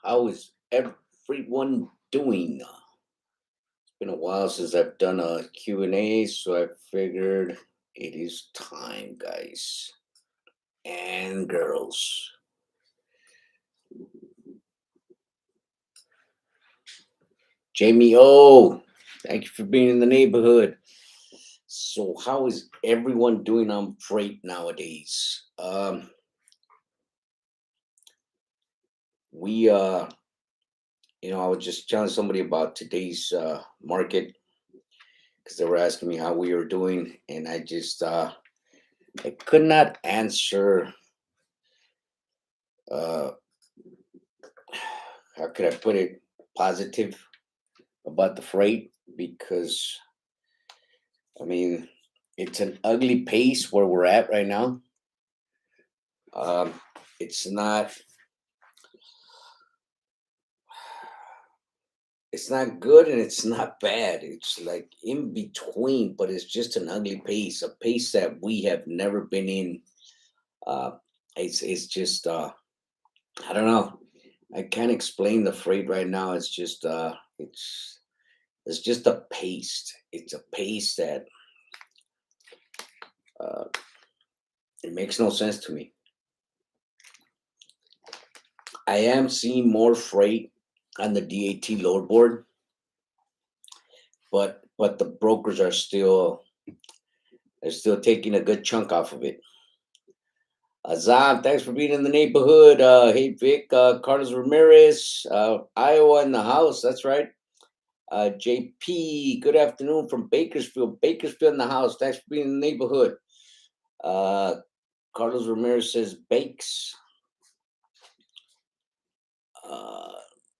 How is everyone doing? It's been a while since I've done a Q&A, so I figured it is time, guys and girls. Jamie O, thank you for being in the neighborhood. So, how is everyone doing on freight nowadays? We I was just telling somebody about today's market because they were asking me how we were doing, and I could not answer. Uh, how could I put it? Positive about the freight because I mean it's an ugly pace where we're at right now. Um, it's not it's not good and it's not bad. It's like in between, but it's just an ugly pace, a pace that we have never been in. Uh, it's just I don't know. I can't explain the freight right now. It's just a pace. It's a pace that uh, it makes no sense to me. I am seeing more freight on the DAT load board, but the brokers are still they're still taking a good chunk off of it. Azam, thanks for being in the neighborhood. Hey Vic, Carlos Ramirez, Iowa in the house. That's right. JP, good afternoon from Bakersfield. Bakersfield in the house. Thanks for being in the neighborhood. Uh, Carlos Ramirez says bakes. Uh,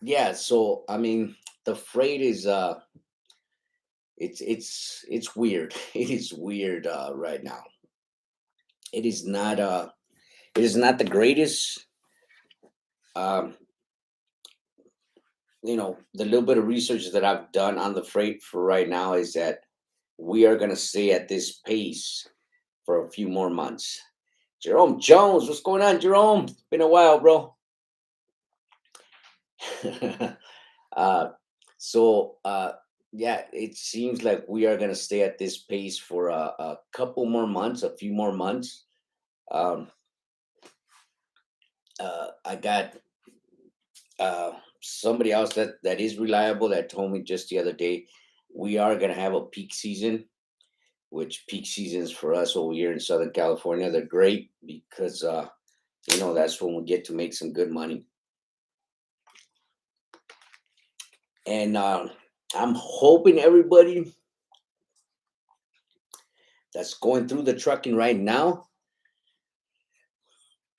yeah, so I mean the freight is it's weird. It is weird right now. It is not the greatest. Um, the little bit of research that I've done on the freight for right now is that we are gonna stay at this pace for a few more months. Jerome Jones, what's going on, Jerome? Been a while, bro. uh, so yeah, it seems like we are gonna stay at this pace for a couple more months, a few more months. Um, I got somebody else that is reliable that told me just the other day we are gonna have a peak season, which peak seasons for us over here in Southern California, they're great because that's when we get to make some good money. And I'm hoping everybody that's going through the trucking right now,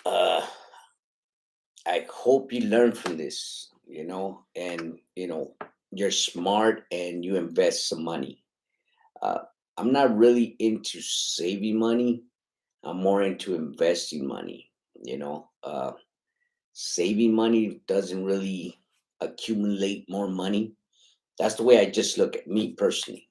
uh, I hope you learn from this, and you're smart and you invest some money. Uh, I'm not really into saving money. I'm more into investing money. Saving money doesn't really accumulate more money. That's the way I just look at me personally.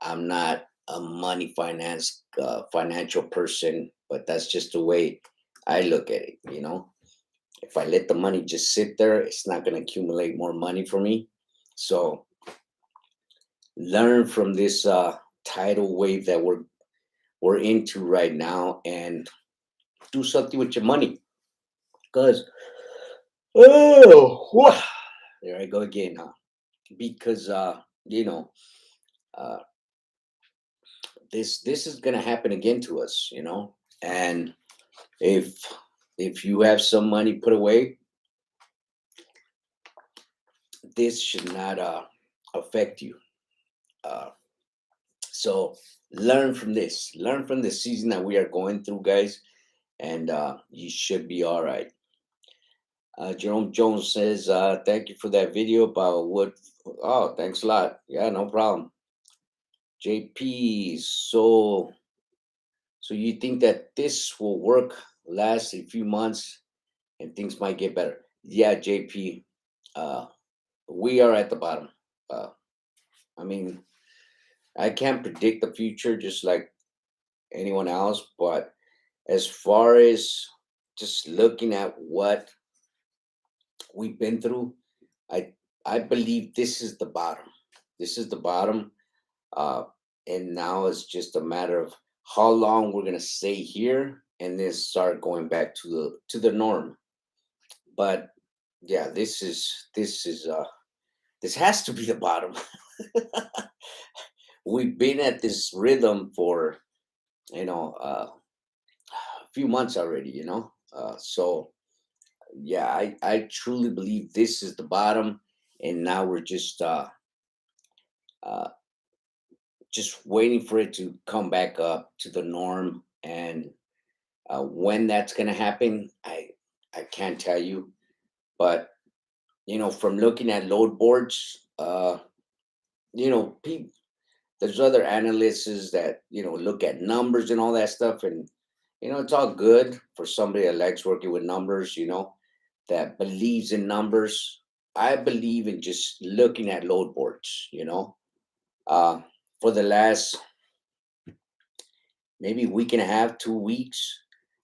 I'm not a money financial person, but that's just the way I look at it. If I let the money just sit there, it's not going to accumulate more money for me. So learn from this tidal wave that we're into right now, and do something with your money. Because there I go again, huh? Because uh, this is going to happen again to us, and if you have some money put away, this should not affect you. Uh, so learn from this season that we are going through, guys, and you should be all right. Jerome Jones says, thank you for that video about what. Oh, thanks a lot. Yeah, no problem. JP, so you think that this will work, last a few months, and things might get better? Yeah, JP, uh, we are at the bottom. Uh, I mean, I can't predict the future just like anyone else, but as far as just looking at what we've been through, I I believe this is the bottom. This is the bottom. Uh, and now it's just a matter of how long we're gonna stay here and then start going back to the norm. But yeah, this has to be the bottom. We've been at this rhythm for a few months already. So yeah, I truly believe this is the bottom, and now we're uh, just waiting for it to come back up to the norm. And when that's going to happen, I can't tell you. But from looking at load boards, people, there's other analysts that look at numbers and all that stuff, and it's all good for somebody that likes working with numbers, that believes in numbers. I believe in just looking at load boards. Uh, for the last maybe week and a half, 2 weeks,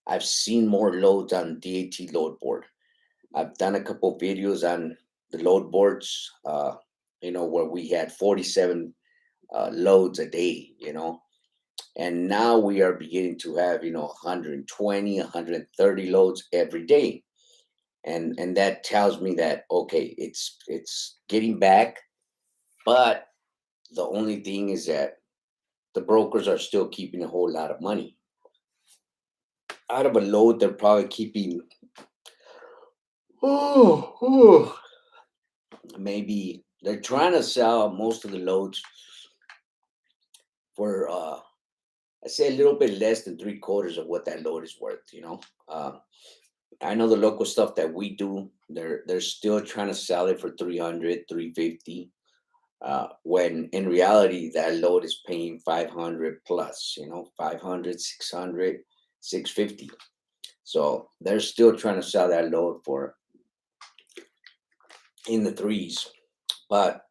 I've seen more loads on DAT load board. I've done a couple videos on the load boards, where we had 47 loads a day, and now we are beginning to have 120, 130 loads every day. And that tells me that okay, it's getting back. But the only thing is that the brokers are still keeping a whole lot of money out of a load. They're probably keeping oh, maybe they're trying to sell most of the loads for I say a little bit less than three quarters of what that load is worth. I know the local stuff that we do, they're still trying to sell it for 300, 350. When in reality that load is paying 500 plus, 500, 600, 650. So they're still trying to sell that load for in the threes. But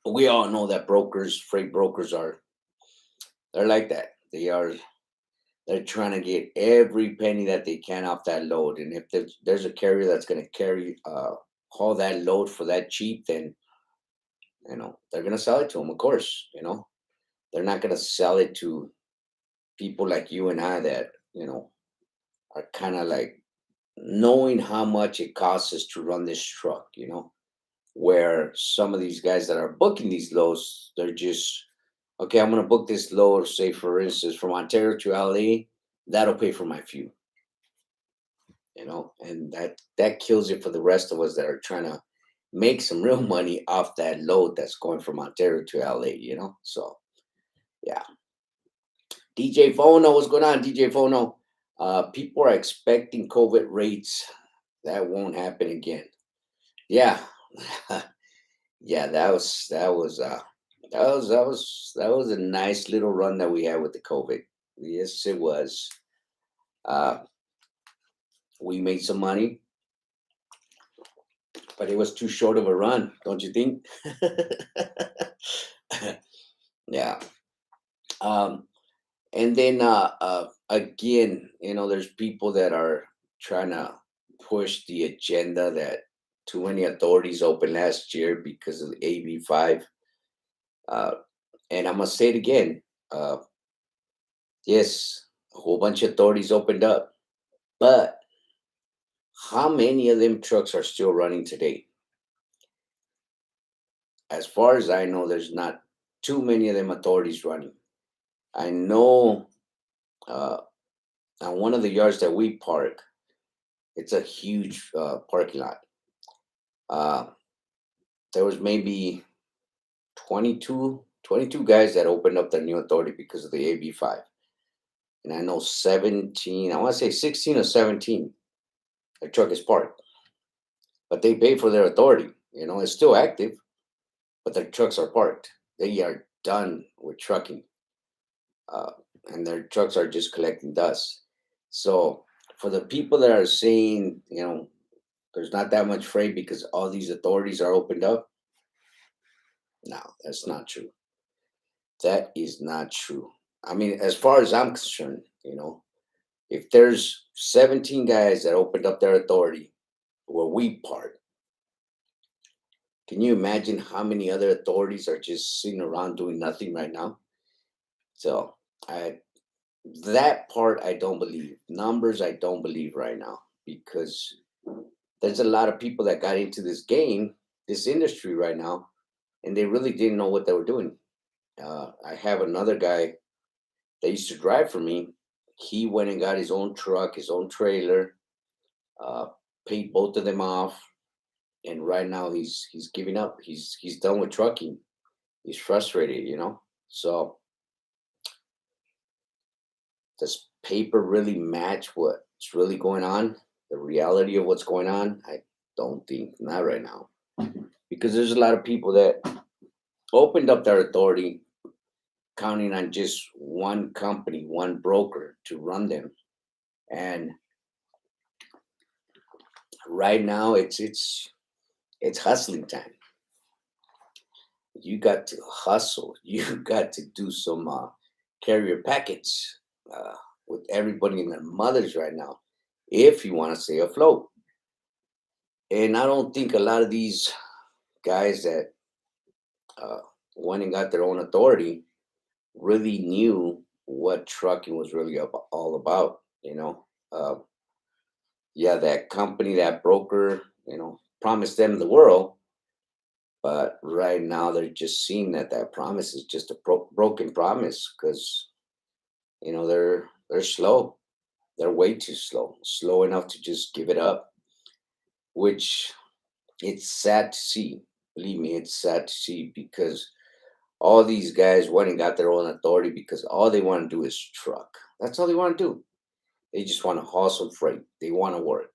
we all know that freight brokers they're like that. They're trying to get every penny that they can off that load. And if there's a carrier that's going to haul that load for that cheap, then they're going to sell it to them. Of course, they're not going to sell it to people like you and I that are kind of like knowing how much it costs us to run this truck. Where some of these guys that are booking these loads, they're just okay. I'm going to book this load, say for instance, from Ontario to LA. That'll pay for my fuel. And that kills it for the rest of us that are trying to make some real money off that load that's going from Ontario to LA. So yeah. DJ Phono, what's going on, DJ Phono? People are expecting COVID rates. That won't happen again. Yeah. Yeah, that was a nice little run that we had with the COVID. Yes, it was. uh we made some money, but it was too short of a run, don't you think? Yeah. um and then again, there's people that are trying to push the agenda that too many authorities opened last year because of the AB5. uh and I'm gonna say it again. Yes, a whole bunch of authorities opened up, but how many of them trucks are still running today? As far as I know, there's not too many of them authorities running. I know uh, on one of the yards that we park, it's a huge parking lot. Uh, there was maybe 22 guys that opened up their new authority because of the AB5. And I know 17, I want to say 16 or 17, their truck is parked, but they pay for their authority. It's still active, but their trucks are parked. They are done with trucking, uh, and their trucks are just collecting dust. So for the people that are saying, there's not that much freight because all these authorities are opened up, no, that's not true. That is not true. I mean, as far as I'm concerned, if there's 17 guys that opened up their authority, where we part. Can you imagine how many other authorities are just sitting around doing nothing right now? So I that part I don't believe. Numbers I don't believe right now because there's a lot of people that got into this game, this industry right now, and they really didn't know what they were doing. I have another guy that used to drive for me. He went and got his own truck, his own trailer, uh, paid both of them off, and right now he's giving up. He's done with trucking. He's frustrated, So does paper really match what's really going on? The reality of what's going on? I don't think not right now because there's a lot of people that opened up their authority counting on just one company, one broker to run them. And right now it's hustling time. You got to hustle. You got to do some carrier packets uh, with everybody and their mothers right now if you want to stay afloat. And I don't think a lot of these guys that uh, went and got their own authority really knew what trucking was really all about. Yeah, that company, that broker, promised them the world, but right now they're just seeing that that promise is just a broken promise because they're slow. They're way too slow enough to just give it up, which it's sad to see. Believe me, it's sad to see because all these guys went and got their own authority because all they want to do is truck. That's all they want to do. They just want to haul some freight. They want to work.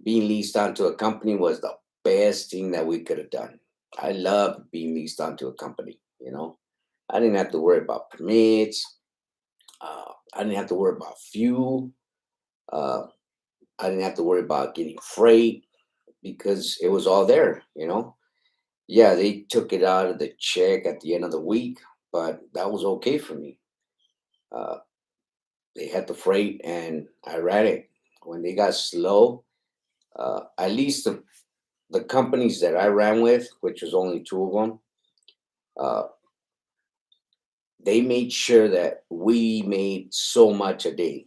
Being leased onto a company was the best thing that we could have done. I loved being leased onto a company. I didn't have to worry about permits. I didn't have to worry about fuel. Uh, I didn't have to worry about getting freight because it was all there. Yeah, they took it out of the check at the end of the week, but that was okay for me. Uh, they had the freight and I ran it. When they got slow, at least the companies that I ran with, which was only two of them, uh, they made sure that we made so much a day.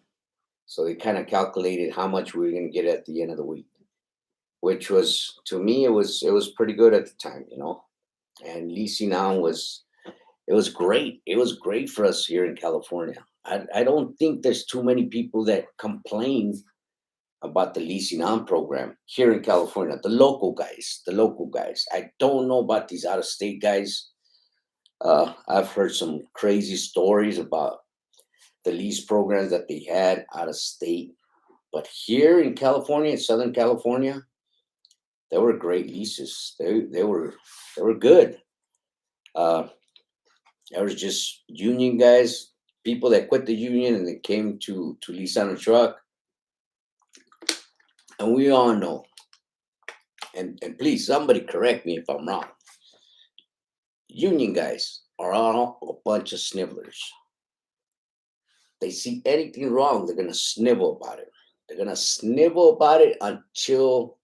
So they kind of calculated how much we were going to get at the end of the week, which was to me it was pretty good at the time. And leasing on was it was great. It was great for us here in California. I don't think there's too many people that complain about the leasing on program here in California. The local guys. I don't know about these out of state guys. I've heard some crazy stories about the lease programs that they had out of state. But here in California, in Southern California, they were great leases. They were good. Uh, there was just union guys, people that quit the union and they came to lease on a truck. And we all know, and please somebody correct me if I'm wrong. Union guys are all a bunch of snivellers. They see anything wrong, they're gonna snivel about it. They're gonna snivel about it until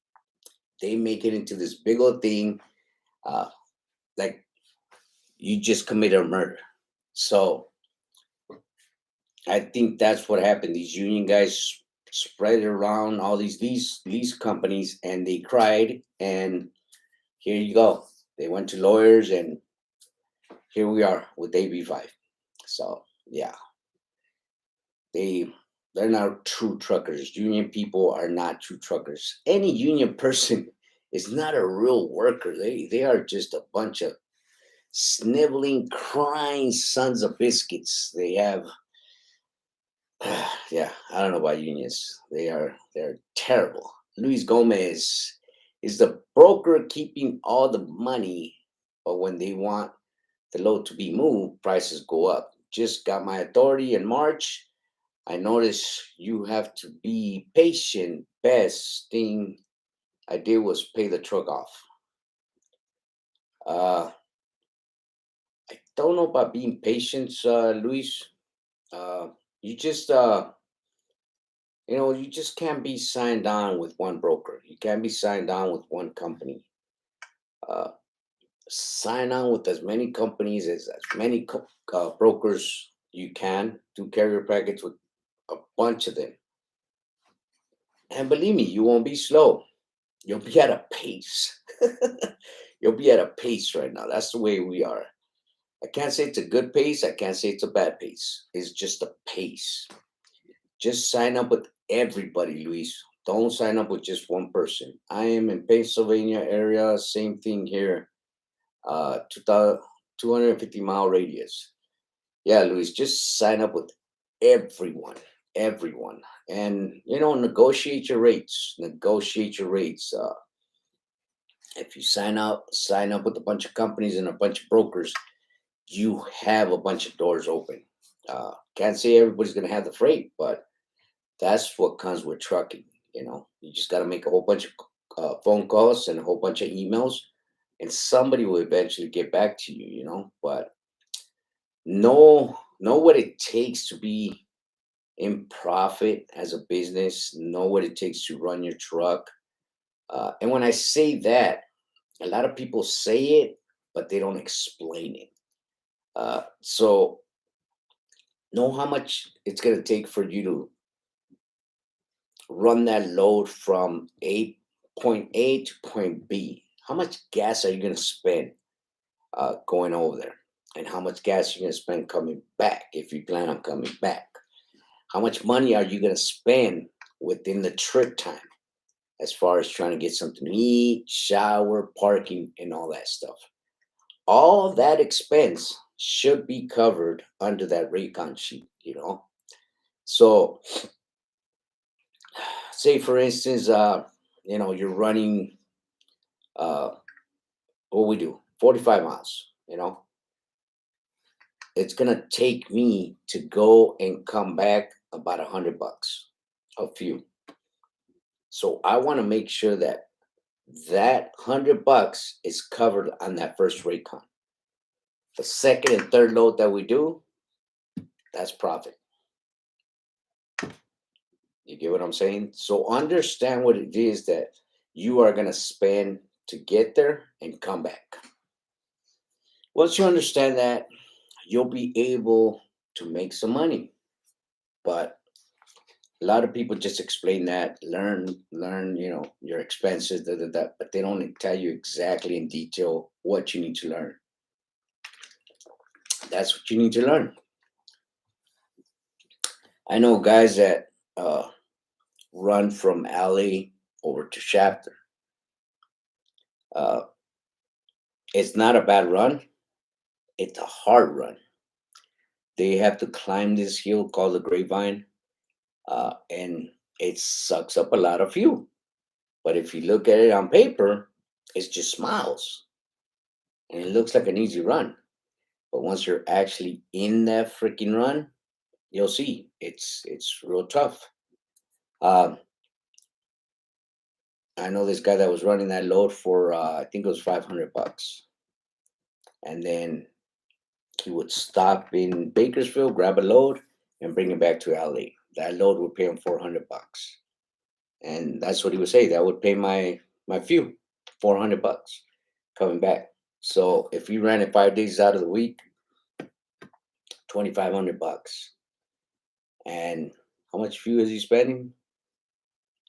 they make it into this big old thing, uh, like you just committed a murder. So I think that's what happened. These union guys spread it around all these lease companies, and they cried. And here you go. They went to lawyers, and here we are with AB5. So yeah, they they're not true truckers. Union people are not true truckers. Any union person is not a real worker. They are just a bunch of sniveling, crying sons of biscuits. They have yeah, I don't know about unions. They're terrible. Luis Gomez is the broker keeping all the money, but when they want the load to be moved, prices go up. Just got my authority in March. I noticed you have to be patient. Best thing I did was pay the truck off. Uh, I don't know about being patient, Luis. Uh, you just You just can't be signed on with one broker. You can't be signed on with one company. Uh, Sign on with as many companies as many brokers you can. Do carrier packets with a bunch of them. And believe me, you won't be slow. You'll be at a pace. You'll be at a pace right now. That's the way we are. I can't say it's a good pace. I can't say it's a bad pace. It's just a pace. Just sign up with everybody, Luis. Don't sign up with just one person. I am in Pennsylvania area. Same thing here. 2000 250-mile radius. Yeah, Luis, just sign up with everyone. Everyone. And, negotiate your rates. Negotiate your rates. If you sign up with a bunch of companies and a bunch of brokers, you have a bunch of doors open. Can't say everybody's going to have the freight, but that's what comes with trucking. You just got to make a whole bunch of phone calls and a whole bunch of emails, and somebody will eventually get back to you. But know what it takes to be in profit as a business. Know what it takes to run your truck. And when I say that, a lot of people say it, but they don't explain it. So know how much it's going to take for you to run that load from point A to point B. How much gas are you going to spend going over there? And how much gas are you going to spend coming back if you plan on coming back? How much money are you going to spend within the trip time as far as trying to get something to eat, shower, parking, and all that stuff? All that expense should be covered under that Raycon sheet. So, say for instance, you're running what we do 45 miles. It's gonna take me to go and come back about $100 a few. So I want to make sure that $100 is covered on that first Raycon. The second and third load that we do, that's profit. You get what I'm saying? So understand what it is that you are going to spend to get there and come back. Once you understand that, you'll be able to make some money. But a lot of people just explain that, learn, your expenses, but they don't tell you exactly in detail what you need to learn. That's what you need to learn. I know guys that run from LA over to Shafter. Uh, it's not a bad run. It's a hard run. They have to climb this hill called the Grapevine, and it sucks up a lot of fuel. But if you look at it on paper, it's just miles, and it looks like an easy run. But once you're actually in that freaking run, you'll see it's real tough. Um, I know this guy that was running that load for I think it was $500, and then he would stop in Bakersfield, grab a load, and bring it back to LA. That load would pay him $400, and that's what he would say. That would pay my fuel, $400 coming back. So if he ran it 5 days out of the week, $2,500. And how much fuel is he spending?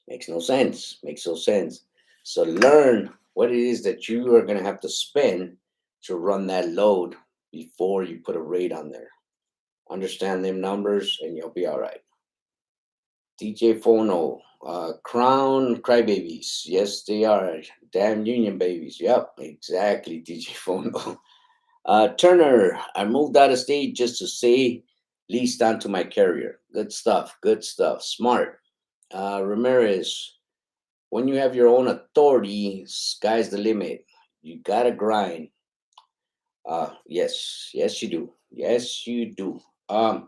Makes no sense. Makes no sense. So learn what it is that you are going to have to spend to run that load before you put a rate on there. Understand them numbers and you'll be all right. DJ Fono, Crown Crybabies. Yes, they are. Damn Union babies. Yep, exactly, DJ Fono. Turner, I moved out of state just to stay leased onto my carrier. Good stuff. Good stuff. Smart. Ramirez, when you have your own authority, sky's the limit. You gotta grind. Yes, yes, you do. Yes, you do. Now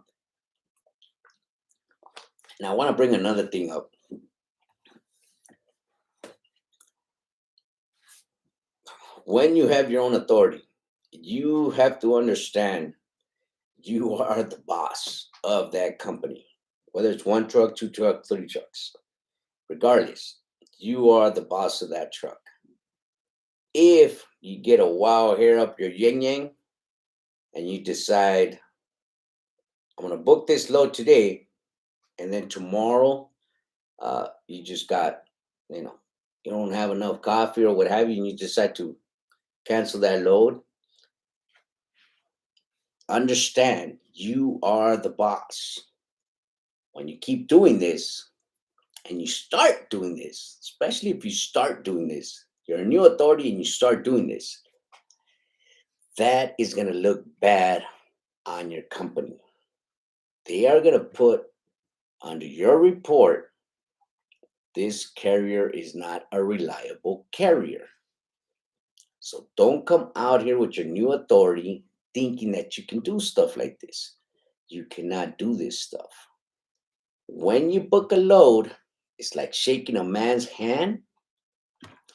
I want to bring another thing up. When you have your own authority, you have to understand you are the boss of that company. whether it's one truck, two trucks, three trucks. Regardless, you are the boss of that truck. If you get a wild hair up your yin yang and you decide, I'm going to book this load today, and then tomorrow you just got, you know, you don't have enough coffee or what have you, and you decide to cancel that load, understand you are the boss. When you keep doing this and you start doing this, especially if you start doing this, you're a new authority and you start doing this, that is going to look bad on your company. They are going to put under your report, this carrier is not a reliable carrier. So don't come out here with your new authority thinking that you can do stuff like this. You cannot do this stuff. When you book a load, it's like shaking a man's hand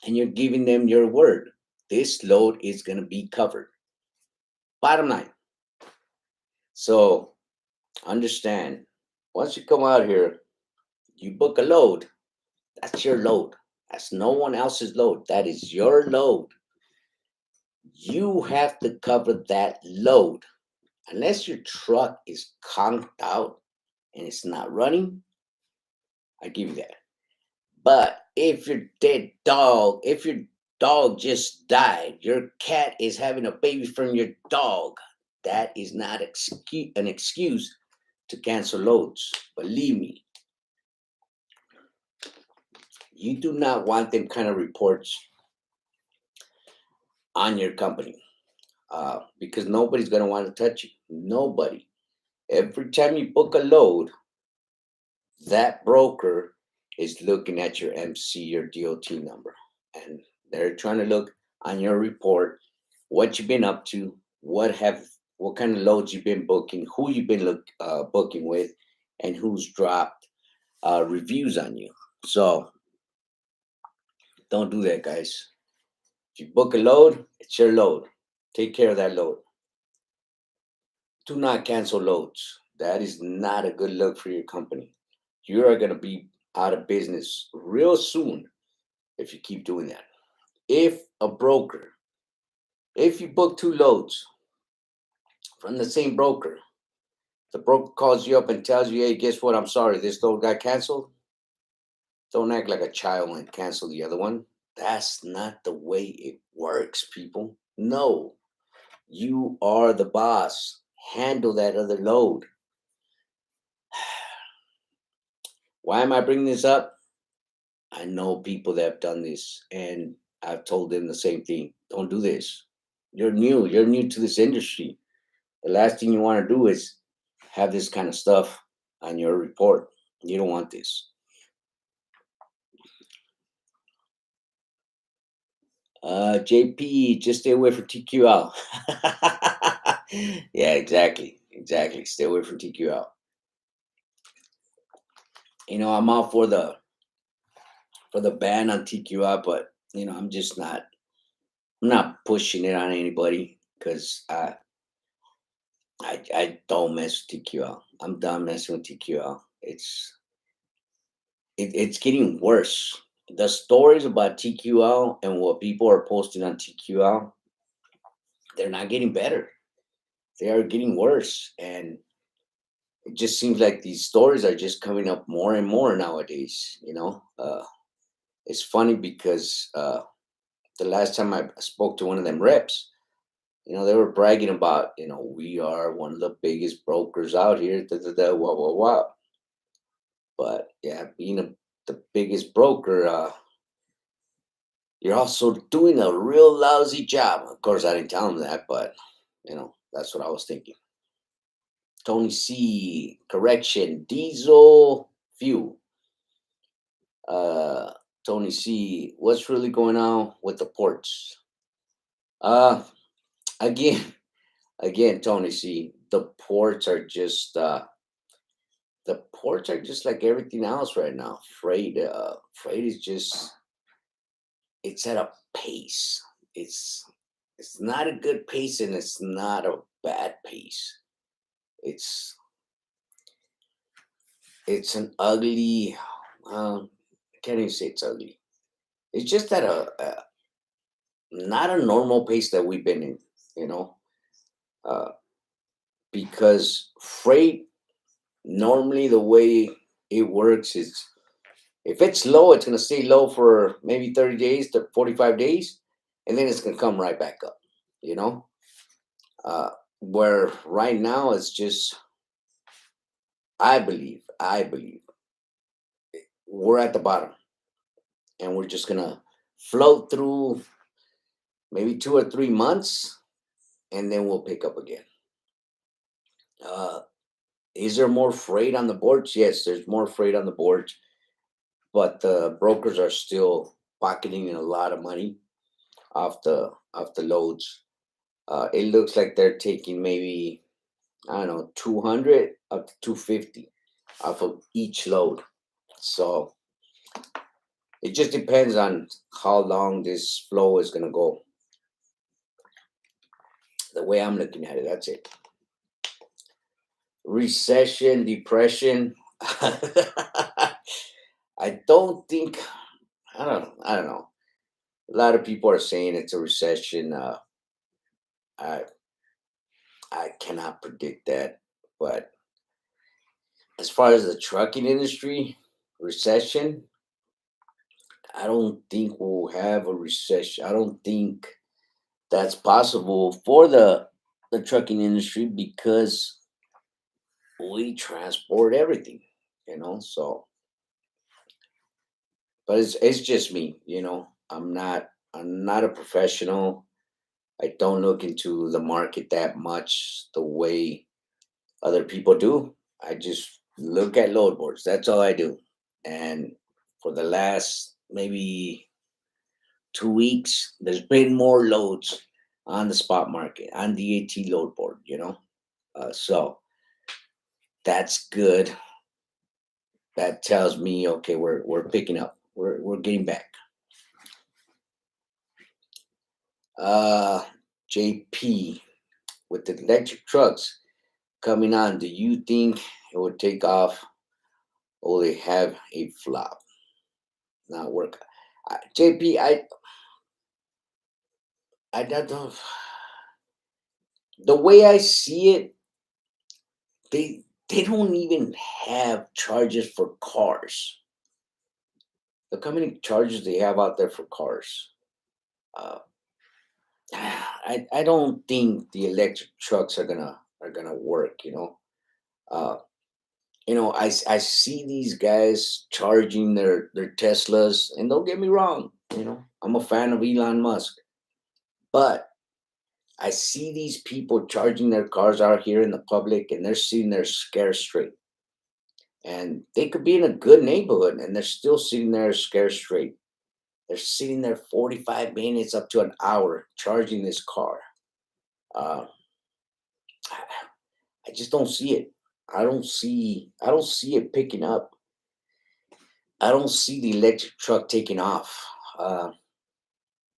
and you're giving them your word. This load is going to be covered. Bottom line. So understand, once you come out here, you book a load, that's your load. That's no one else's load. That is your load. You have to cover that load. Unless your truck is conked out and it's not running, I give you that. But if your dead dog, if your dog just died, your cat is having a baby from your dog, that is not an excuse to cancel loads. Believe me, you do not want them kind of reports on your company because nobody's going to want to touch you. Nobody. Every time you book a load, that broker is looking at your MC or DOT number, and they're trying to look on your report what you've been up to, what kind of loads you've been booking, who you've been booking with, and who's dropped reviews on you. So don't do that, guys. If you book a load, it's your load. Take care of that load. Do not cancel loads. That is not a good look for your company. You are going to be out of business real soon if you keep doing that. If a broker, if you book two loads from the same broker, the broker calls you up and tells you, hey, guess what? I'm sorry, this load got canceled. Don't act like a child and cancel the other one. That's not the way it works, people. No, you are the boss. Handle that other load. Why am I bringing this up? I know people that have done this, and I've told them the same thing. Don't do this. You're new. You're new to this industry. The last thing you want to do is have this kind of stuff on your report. You don't want this. JP, just stay away from TQL. Yeah, exactly. Exactly. Stay away from TQL. I'm out for the ban on TQL, but I'm just not. I'm not pushing it on anybody because I don't mess with TQL. I'm done messing with TQL. It's getting worse. The stories about TQL and what people are posting on TQL, they're not getting better. They are getting worse, and it just seems like these stories are just coming up more and more nowadays. It's funny because the last time I spoke to one of them reps, they were bragging about, we are one of the biggest brokers out here, da, da, da, wah, wah, wah. But yeah, being the biggest broker, you're also doing a real lousy job. Of course, I didn't tell him that, but that's what I was thinking. Tony C, correction, diesel fuel. Tony C, what's really going on with the ports? Uh, again, again, Tony C, the ports are just like everything else right now. Freight is just, it's at a pace. It's it's not a good pace and it's not a bad pace. It's It's an ugly. I can't even say it's ugly. It's just at a not a normal pace that we've been in. You know, uh, because freight normally the way it works is if it's low, it's going to stay low for maybe 30 days to 45 days, and then it's going to come right back up. You know, uh, where right now it's just I believe we're at the bottom and we're just gonna float through maybe 2 or 3 months and then we'll pick up again. Uh, is there more freight on the boards? Yes, there's more freight on the boards, but the brokers are still pocketing a lot of money off the loads. It looks like they're taking maybe I don't know 200 up to 250 off of each load. So it just depends on how long this flow is going to go. The way I'm looking at it, that's it. Recession, depression. I don't think. I don't know. A lot of people are saying it's a recession. I I cannot predict that. But as far as the trucking industry, recession, I don't think we'll have a recession. I don't think that's possible for the trucking industry because we transport everything, so but it's just me, I'm not a professional. I don't look into the market that much the way other people do. I just look at load boards. That's all I do. And for the last maybe 2 weeks, there's been more loads on the spot market on DAT load board, so that's good. That tells me okay, we're picking up. We're getting back. Uh, JP, with the electric trucks coming on, do you think it would take off or they have a flop? Not work. JP, I don't know. The way I see it, they don't even have charges for cars. Look how many charges they have out there for cars. Uh, I don't think the electric trucks are gonna work. Uh, I see these guys charging their Teslas, and don't get me wrong, I'm a fan of Elon Musk, but I see these people charging their cars out here in the public, and they're sitting there scared straight. And they could be in a good neighborhood, and they're still sitting there scared straight. They're sitting there 45 minutes up to an hour charging this car. Uh, I I just don't see it. I don't see it picking up. I don't see the electric truck taking off.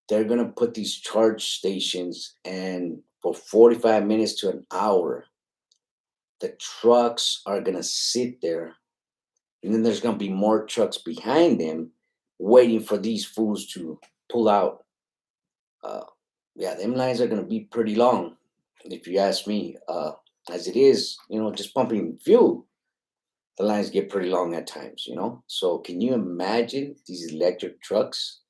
They're gonna put these charge stations, and for 45 minutes to an hour, the trucks are gonna sit there, and then there's gonna be more trucks behind them, waiting for these fools to pull out. Uh, yeah, them lines are gonna be pretty long, if you ask me. As it is, just pumping fuel, the lines get pretty long at times. So can you imagine these electric trucks?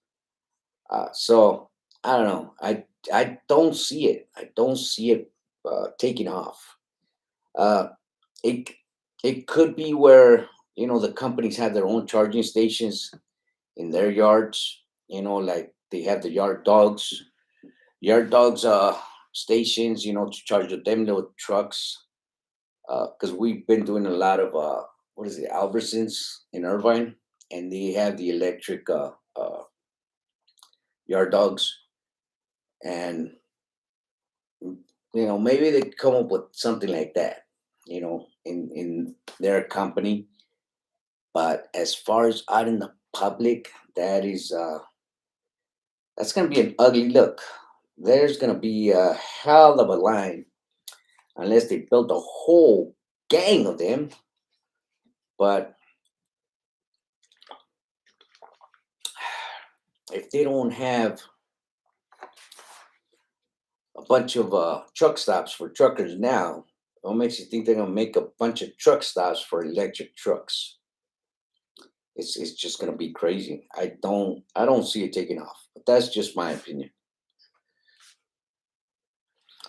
So I don't know. I don't see it. I don't see it taking off. Uh, it it could be where the companies have their own charging stations in their yards. Like they have the yard dogs stations. To charge them little trucks. Because we've been doing a lot of what is it, Albertsons in Irvine, and they have the electric yard dogs, and maybe they come up with something like that, in their company. But as far as out in the public, that's going to be an ugly look. There's going to be a hell of a line unless they built a whole gang of them. But if they don't have a bunch of truck stops for truckers now, what makes you think they're gonna make a bunch of truck stops for electric trucks? It's just gonna be crazy. I don't see it taking off. But that's just my opinion.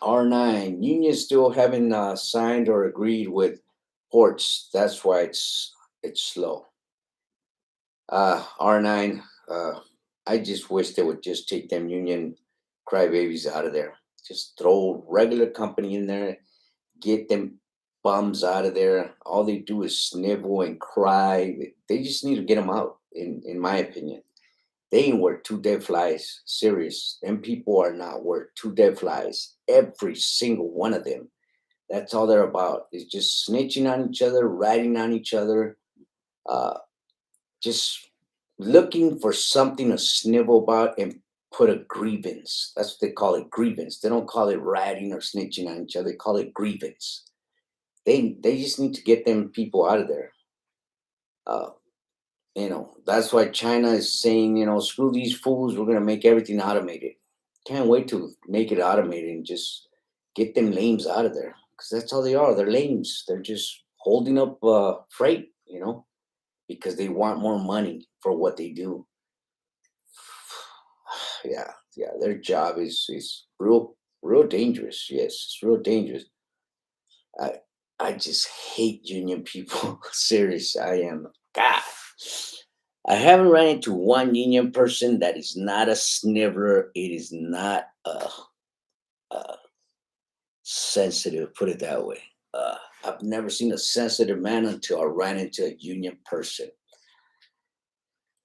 R9 union still haven't signed or agreed with ports. That's why it's slow. R9. I just wish they would just take them union crybabies out of there. Just throw regular company in there, get them bums out of there. All they do is snivel and cry. They just need to get them out. In my opinion, they ain't worth two dead flies. Serious. Them people are not worth two dead flies. Every single one of them. That's all they're about. Is just snitching on each other, ratting on each other, uh, just looking for something to snivel about and put a grievance. That's what they call it, grievance. They don't call it ratting or snitching on each other. They call it grievance. They just need to get them people out of there. Uh, that's why China is saying, screw these fools. We're gonna make everything automated. Can't wait to make it automated and just get them lames out of there because that's all they are. They're lames. They're just holding up freight, because they want more money for what they do. Yeah, their job is real dangerous. Yes, it's real dangerous. I I just hate union people. Serious, I am. God, I haven't run into one union person that is not a sniveler. It is not a sensitive. Put it that way. I've never seen a sensitive man until I ran into a union person.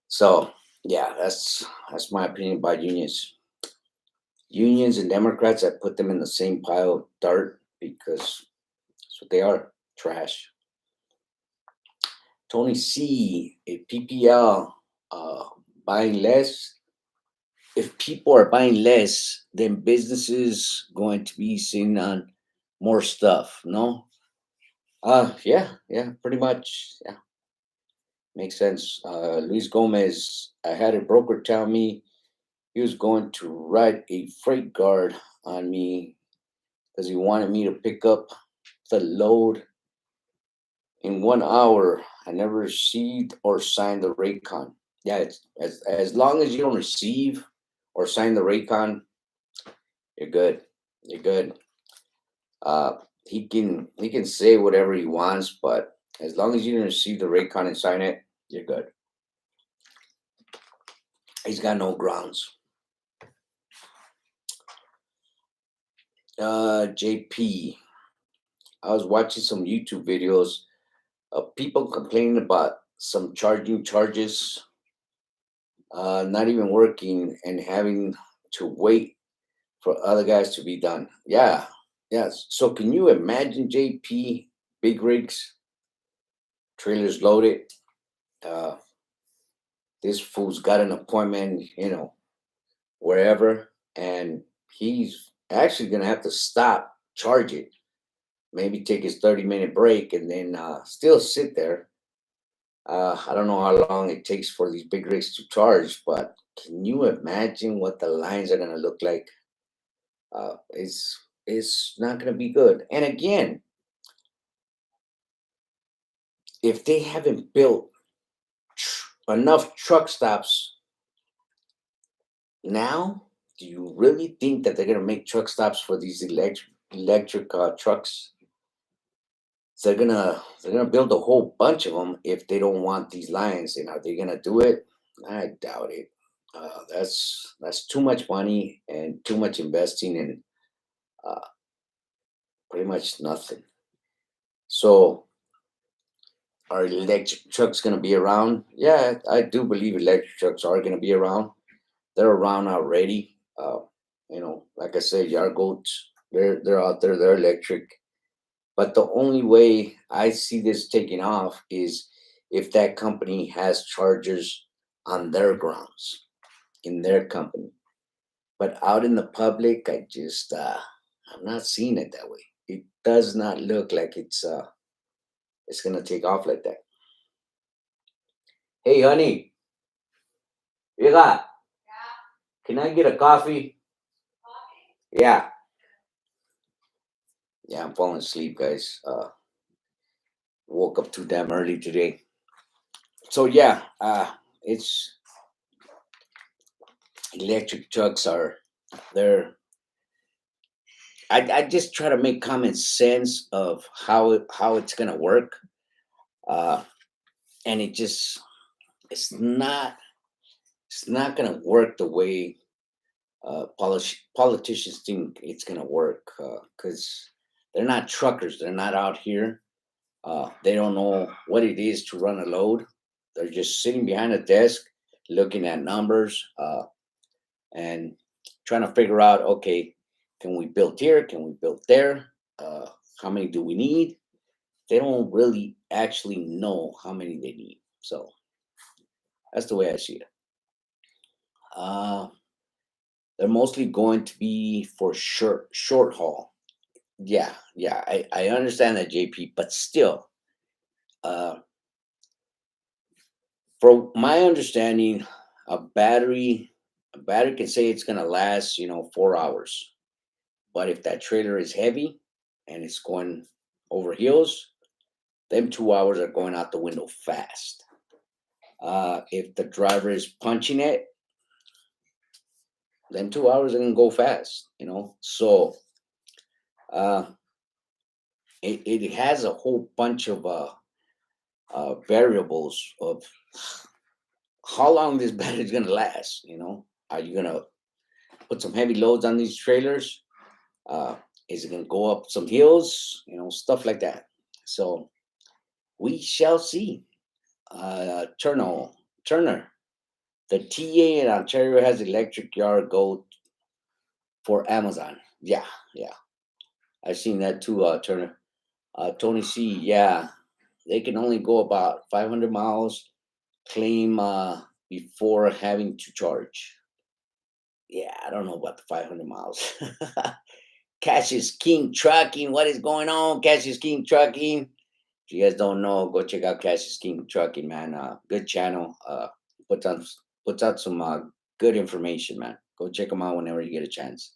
So yeah, that's my opinion about unions. Unions and Democrats, I put them in the same pile of dirt because that's what they are, trash. Tony C, a PPL buying less. If people are buying less, then businesses going to be seeing on more stuff. No, yeah, pretty much. Yeah, makes sense. Luis Gomez, I had a broker tell me he was going to write a freight guard on me because he wanted me to pick up the load in 1 hour. I never received or signed the Raycon. Yeah, it's as long as you don't receive or sign the Raycon, you're good. You're good. Uh, he can say whatever he wants, but as long as you didn't receive the Raycon and sign it, you're good. He's got no grounds. JP, I was watching some YouTube videos of people complaining about some charging charges not even working and having to wait for other guys to be done. Yeah, yes. So can you imagine, JP, big rigs, trailers loaded? Uh, this fool's got an appointment, wherever, and he's actually gonna have to stop, charge it, maybe take his 30-minute break, and then still sit there. I don't know how long it takes for these big rigs to charge, but can you imagine what the lines are gonna look like? It's not going to be good. And again, if they haven't built enough truck stops now, do you really think that they're going to make truck stops for these electric trucks? They're gonna build a whole bunch of them if they don't want these lines. And are they gonna do it? I doubt it. That's too much money and too much investing in uh, pretty much nothing. So are electric trucks going to be around? Yeah, I do believe electric trucks are going to be around. They're around already. Like I said, yard goats, they're out there. They're electric. But the only way I see this taking off is if that company has chargers on their grounds in their company. But out in the public, I'm not seeing it that way. It does not look like it's going to take off like that. Hey, honey, you got? Can I get a coffee? Yeah, yeah. I'm falling asleep, guys. Woke up too damn early today. So yeah, it's electric trucks are they're. I just try to make common sense of how it's gonna work, uh, and it's not it's not gonna work the way politicians think it's gonna work because they're not truckers. They're not out here. They don't know what it is to run a load. They're just sitting behind a desk, looking at numbers and trying to figure out, okay, can we build here? Can we build there? Uh, how many do we need? They don't really actually know how many they need. So that's the way I see it. Uh, they're mostly going to be for short haul. Yeah, yeah, I understand that, JP, but still, uh, from my understanding, a battery a battery can say it's gonna last, 4 hours. But if that trailer is heavy and it's going over hills, them 2 hours are going out the window fast. If the driver is punching it, then 2 hours are gonna go fast. So uh, it has a whole bunch of variables of how long this battery is gonna last. Are you gonna put some heavy loads on these trailers? Uh, is it going to go up some hills? Stuff like that. So we shall see. Turner, the TA in Ontario has electric yard goat for Amazon. Yeah, yeah, I've seen that too. Turner, Tony C. Yeah, they can only go about 500 miles. Claim before having to charge. Yeah, I don't know about the 500 miles. Cash is King Trucking. What is going on? Cash is King Trucking. If you guys don't know, go check out Cash is King Trucking, man. Good channel. Puts on puts out some good information, man. Go check them out whenever you get a chance.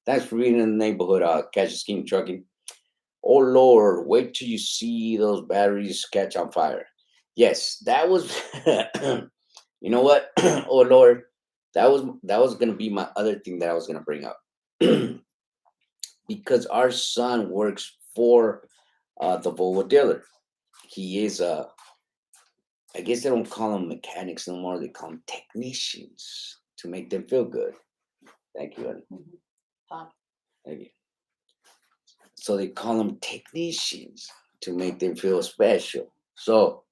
Thanks for being in the neighborhood. Cash is King Trucking. Oh Lord, wait till you see those batteries catch on fire. Yes, that was. You know what? Oh Lord, that was gonna be my other thing that I was gonna bring up. Because our son works for the Volvo dealer. He is I guess they don't call them mechanics no more. They call them technicians to make them feel good. Thank you, honey. Thank you. So they call them technicians to make them feel special. So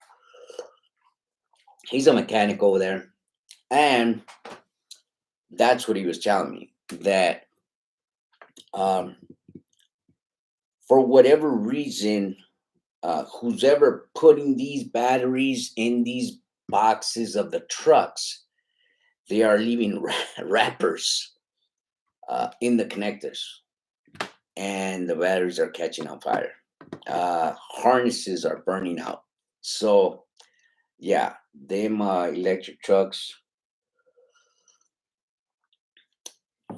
he's a mechanic over there, and that's what he was telling me that um, for whatever reason, who's ever putting these batteries in these boxes of the trucks, they are leaving wrappers in the connectors, and the batteries are catching on fire. Harnesses are burning out. So, yeah, them electric trucks,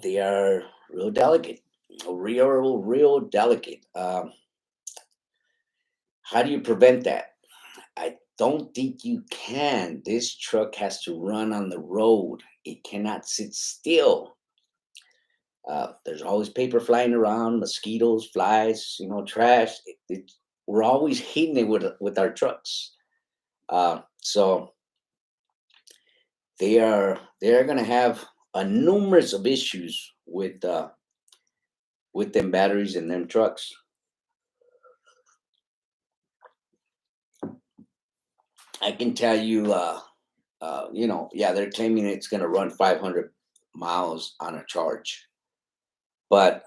they are real delicate, real delicate. How do you prevent that? I don't think you can. This truck has to run on the road. It cannot sit still. There's always paper flying around, mosquitoes, flies, trash. We're always hitting it with our trucks. So they are going to have a numerous of issues with them batteries and them trucks. I can tell you, yeah, they're claiming it's going to run 500 miles on a charge, but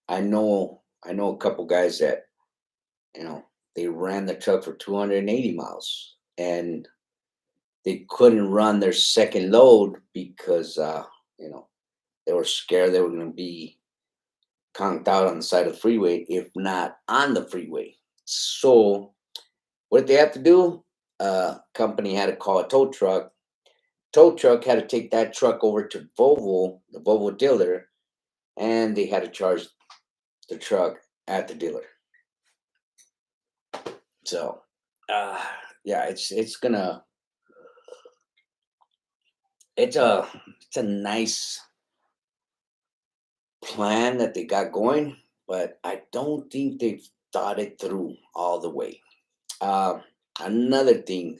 I know a couple guys that you know they ran the truck for 280 miles and they couldn't run their second load because you know they were scared they were going to be conked out on the side of the freeway if not on the freeway. So What did they have to do? Company had to call a tow truck. Tow truck had to take that truck over to Volvo, the Volvo dealer, and they had to charge the truck at the dealer. So, uh, yeah, it's a it's a nice plan that they got going, but I don't think they've thought it through all the way. Uh, Another thing,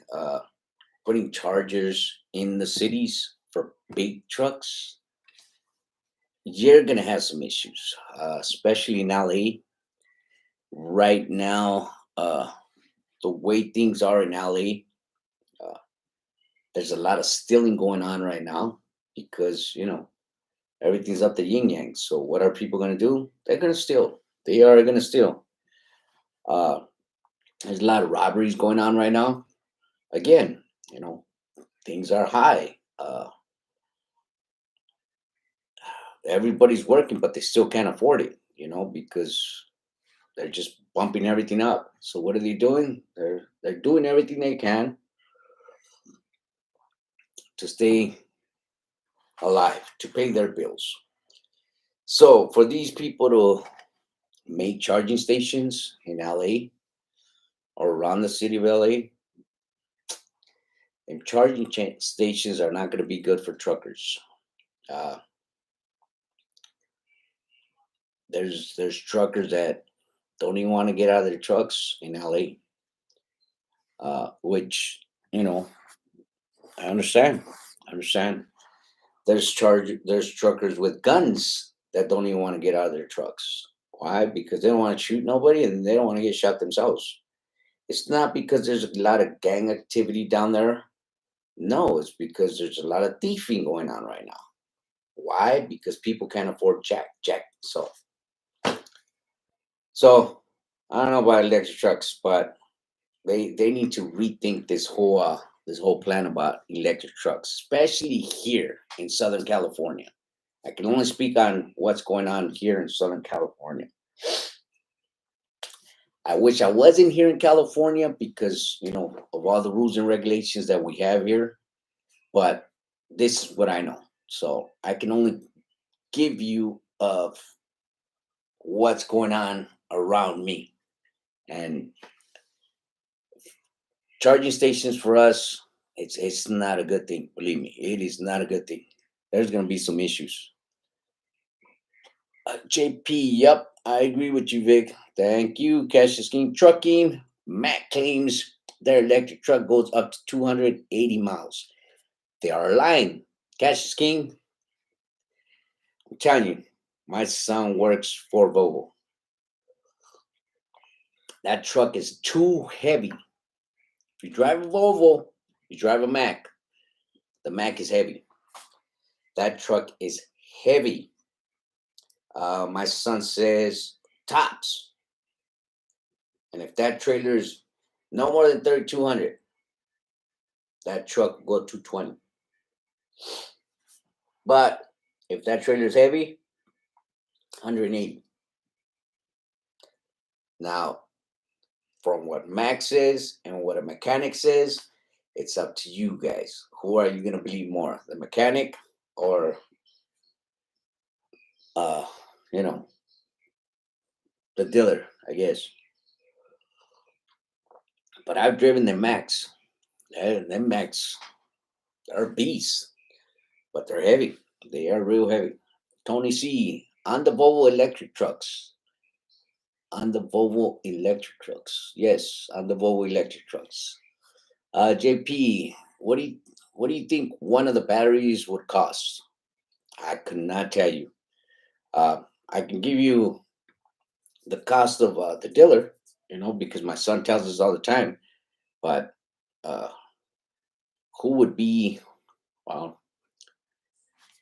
putting chargers in the cities for big trucks, you're gonna have some issues, especially in LA right now. The way things are in LA, uh, there's a lot of stealing going on right now because everything's up to yin yang. So what are people gonna do? They're gonna steal. They are gonna steal. Uh, there's a lot of robberies going on right now. Again, things are high. Everybody's working, but they still can't afford it. Because they're just bumping everything up. So what are they doing? They're doing everything they can to stay alive, to pay their bills. So for these people to make charging stations in LA or around the city of LA, and charging stations are not going to be good for truckers. Uh, there's truckers that don't even want to get out of their trucks in LA, which I understand. I understand. There's truckers with guns that don't even want to get out of their trucks. Why? Because they don't want to shoot nobody and they don't want to get shot themselves. It's not because there's a lot of gang activity down there. No, it's because there's a lot of thieving going on right now. Why? Because people can't afford jack. So I don't know about electric trucks, but they need to rethink this whole plan about electric trucks, especially here in Southern California. I can only speak on what's going on here in Southern California. I wish I wasn't here in California because of all the rules and regulations that we have here. But this is what I know, so I can only give you of what's going on around me. And charging stations for us, it's not a good thing. Believe me, it is not a good thing. There's going to be some issues. JP, yep, I agree with you, Vic. Thank you. Cash is King Trucking. Matt claims their electric truck goes up to 280 miles. They are lying. Cash is King, I'm telling you, my son works for Volvo. That truck is too heavy. If you drive a Volvo, you drive a Mac. The Mac is heavy. That truck is heavy. My son says tops. And if that trailer is no more than 3,200, that truck will go 220. But if that trailer is heavy, 180. Now, from what Max says and what a mechanic says, it's up to you guys. Who are you going to believe more, the mechanic or, uh, you know, the dealer, I guess. But I've driven the Max. Them Max are beasts, but they're heavy. They are real heavy. Tony C on the Volvo electric trucks. On the Volvo electric trucks. Yes, on the Volvo electric trucks. JP, what do you think one of the batteries would cost? I could not tell you. I can give you the cost of the dealer, because my son tells us all the time. But uh, who would be? Well,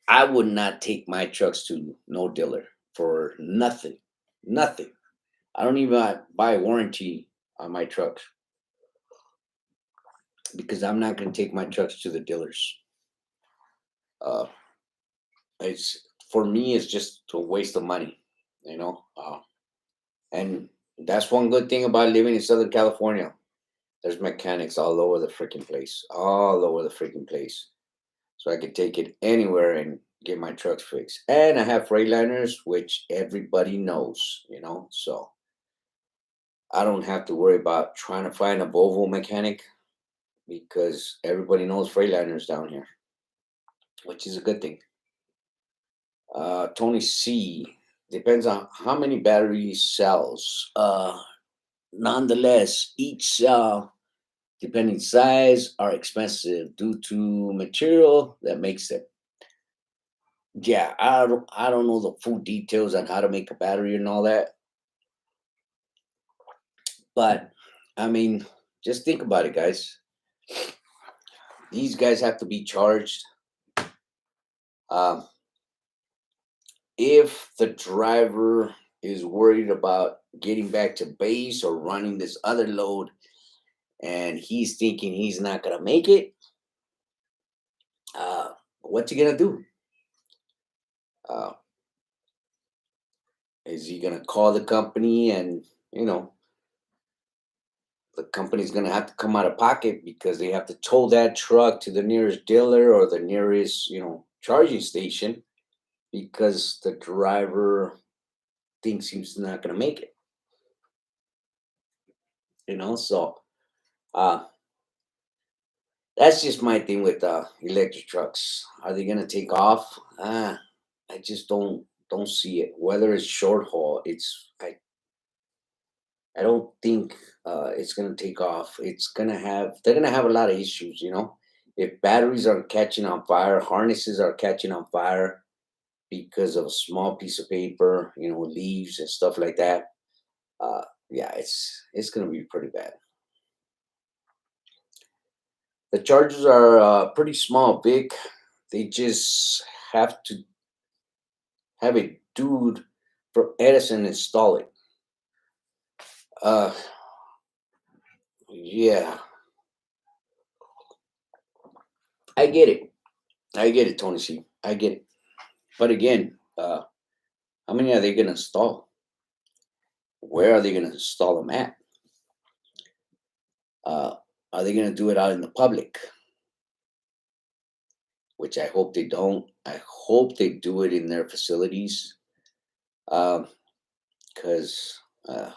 I would not take my trucks to no dealer for nothing. Nothing. I don't even buy warranty on my trucks because I'm not going to take my trucks to the dealers. Uh, it's for me, it's just a waste of money, you know. And that's one good thing about living in Southern California. There's mechanics all over the freaking place, all over the freaking place. So I can take it anywhere and get my trucks fixed. And I have Freightliners, which everybody knows. So I don't have to worry about trying to find a Volvo mechanic because everybody knows Freightliners down here, which is a good thing. Tony C. Depends on how many battery cells. Nonetheless, each cell, depending size, are expensive due to material that makes them. Yeah, I don't know the full details on how to make a battery and all that, but I mean, just think about it, guys. These guys have to be charged. Um, if the driver is worried about getting back to base or running this other load and he's thinking he's not gonna make it, what's he gonna do? Uh, is he gonna call the company and the company's gonna have to come out of pocket because they have to tow that truck to the nearest dealer or the nearest charging station because the driver thinks he's not gonna make it. So uh, that's just my thing with electric trucks. Are they gonna take off? I just don't see it. Whether it's short haul, I don't think it's gonna take off. They're gonna have a lot of issues. If batteries are catching on fire, harnesses are catching on fire because of a small piece of paper, leaves and stuff like that. Yeah, it's gonna be pretty bad. The chargers are pretty small, big. They just have to have a dude from Edison install it. Uh, yeah, I get it. I get it, Tony C. I get it. But again, how many are they going to install? Where are they going to install them at? Uh, are they going to do it out in the public? Which I hope they don't. I hope they do it in their facilities. Because I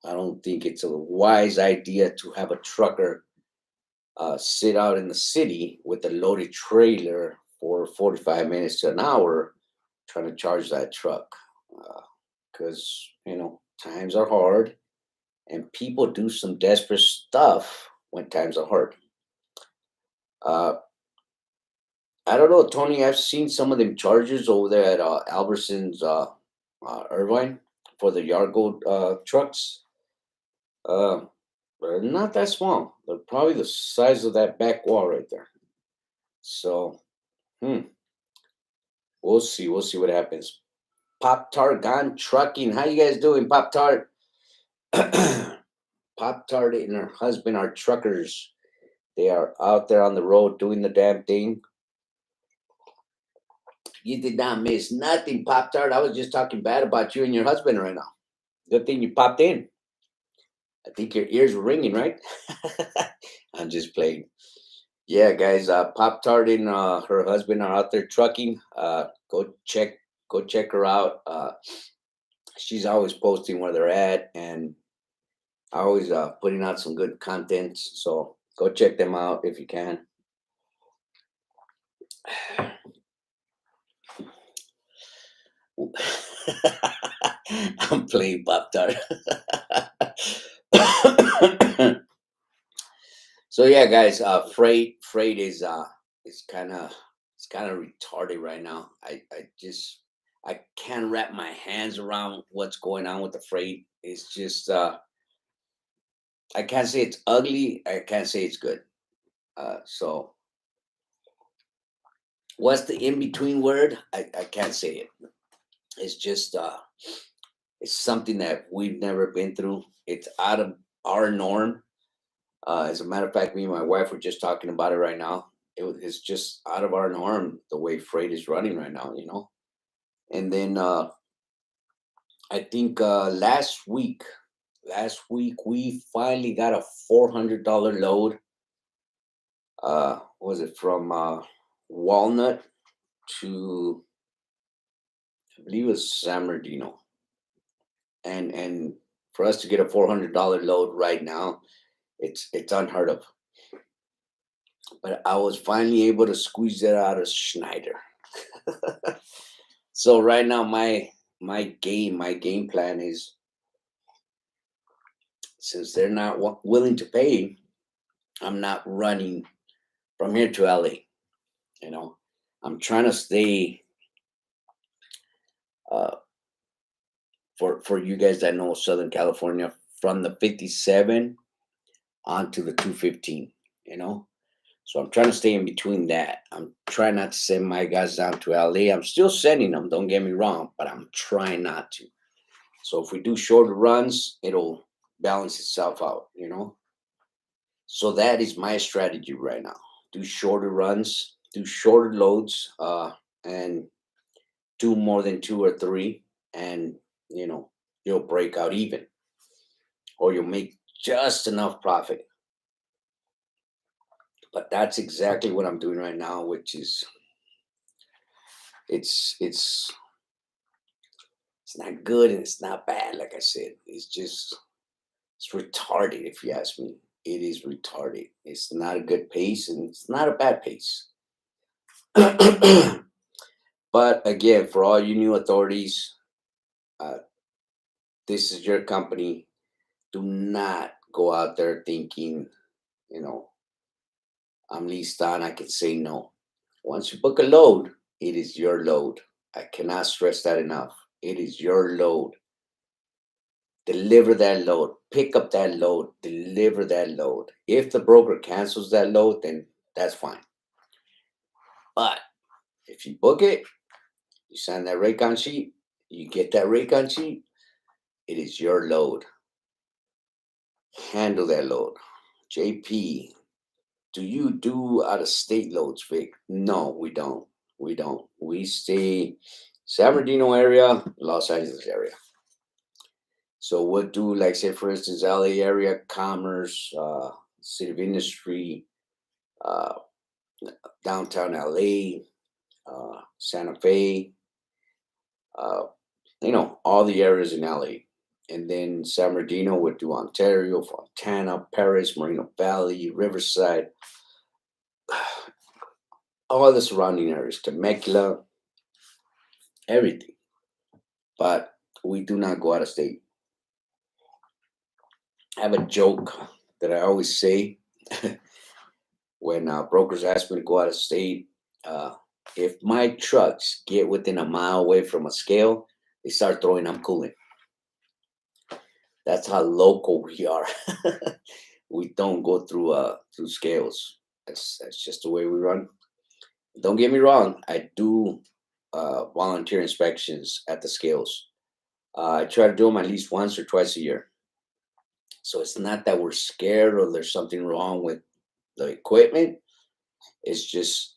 don't think it's a wise idea to have a trucker sit out in the city with a loaded trailer for 45 minutes to an hour trying to charge that truck. Because, times are hard and people do some desperate stuff when times are hard. Uh, I don't know, Tony. I've seen some of them chargers over there at Albertson's Irvine for the Yargo trucks. Uh, they're not that small. They're probably the size of that back wall right there. So, hmm, we'll see. We'll see what happens. Pop Tart Gone Trucking. How you guys doing, Pop Tart? Pop Tart and her husband are truckers. They are out there on the road doing the damn thing. You did not miss nothing, Pop Tart. I was just talking bad about you and your husband right now. Good thing you popped in. I think your ears were ringing, right? I'm just playing. Yeah, guys. Pop Tart and her husband are out there trucking. Go check her out. She's always posting where they're at and always putting out some good content. So go check them out if you can. I'm playing Pop Tart. So yeah, guys, freight is kind of retarded right now. I can't wrap my hands around what's going on with the freight. It's just I can't say it's ugly. I can't say it's good. So what's the in between word? I can't say it. It's just it's something that we've never been through. It's out of our norm. As a matter of fact, me and my wife were just talking about it right now. It's just out of our norm the way freight is running right now. And then I think last week, Last week we finally got a $400 load. Was it from Walnut to, I believe it was San Bernardino, and for us to get a $400 load right now, it's unheard of. But I was finally able to squeeze that out of Schneider. So right now, my game plan is, since they're not willing to pay, I'm not running from here to LA. You know, I'm trying to stay. Uh, for you guys that know Southern California, from the 57 onto the 215. You know, so I'm trying to stay in between that. I'm trying not to send my guys down to LA. I'm still sending them. Don't get me wrong, but I'm trying not to. So if we do shorter runs, it'll balance itself out. So that is my strategy right now. Do shorter runs, do shorter loads, and do more than two or three, and you know you'll break out even, or you'll make just enough profit. But that's exactly what I'm doing right now, which is, it's it's not good and it's not bad. Like I said, it's retarded. If you ask me, it is retarded. It's not a good pace and it's not a bad pace. But again, for all you new authorities, uh, this is your company. Do not go out there thinking, you know, I'm leased on, I can say no. Once you book a load, it is your load. I cannot stress that enough. It is your load. Deliver that load. Pick up that load. Deliver that load. If the broker cancels that load, then that's fine. But if you book it, you sign that rate sheet, you get that rate sheet, it is your load. Handle that load. JP, do you do out of state loads, Vic? No, we don't. We don't. We stay San Bernardino area, Los Angeles area. So we'll do, like, say, for instance, LA area, Commerce, City of Industry, uh, downtown LA, Santa Fe, uh, all the areas in LA. And then San Bernardino would do Ontario, Fontana, Paris, Moreno Valley, Riverside, all the surrounding areas, Temecula, everything. But we do not go out of state. I have a joke that I always say when brokers ask me to go out of state. Uh, if my trucks get within a mile away from a scale, they start throwing I'm cooling. That's how local we are. We don't go through scales. That's just the way we run. Don't get me wrong. I do volunteer inspections at the scales. I try to do them at least once or twice a year. So it's not that we're scared or there's something wrong with the equipment. It's just,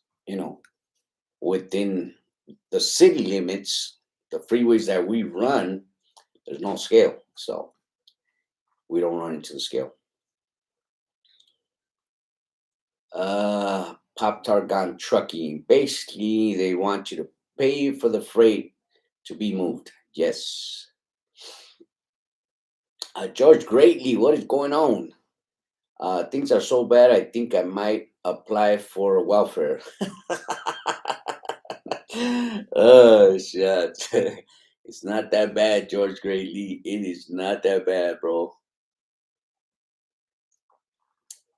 within the city limits, the freeways that we run, there's no scale. So we don't run into the scale. Pop Targon Trucking. Basically, they want you to pay for the freight to be moved. Yes. George Greatly, what is going on? Things are so bad, I think I might apply for welfare. Oh, shit. It's not that bad, George Greatly. It is not that bad, bro.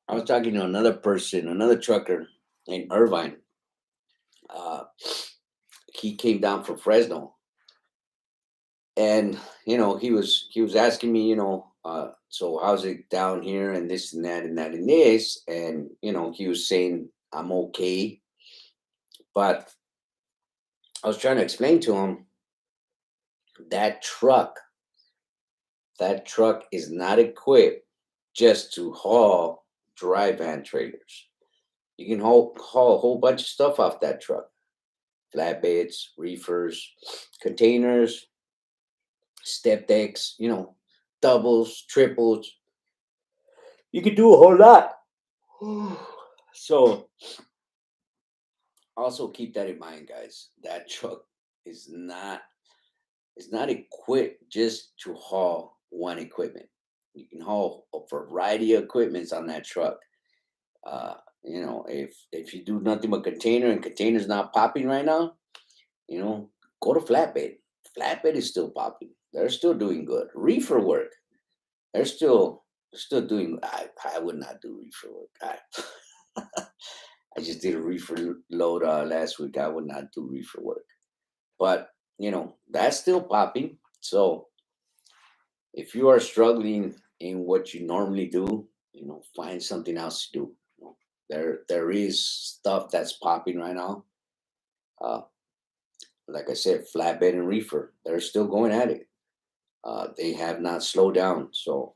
I was talking to another person, another trucker named Irvine. Uh, he came down from Fresno, and he was asking me, so how's it down here, and this and that and that and this, and he was saying I'm okay, but I was trying to explain to him that truck that truck is not equipped just to haul dry van trailers. You can haul a whole bunch of stuff off that truck: flatbeds, reefers, containers, step decks, doubles, triples. You can do a whole lot. So also keep that in mind, guys. That truck is not is not equipped just to haul one equipment. You can haul a variety of equipments on that truck. Uh, if you do nothing but container and container's not popping right now, you know, go to flatbed. Flatbed is still popping. They're still doing good. Reefer work, they're still doing. I would not do reefer work. I just did a reefer load last week. I would not do reefer work, but that's still popping. So if you are struggling in what you normally do, find something else to do. There is stuff that's popping right now. Uh, like I said, flatbed and reefer, they're still going at it. They have not slowed down. So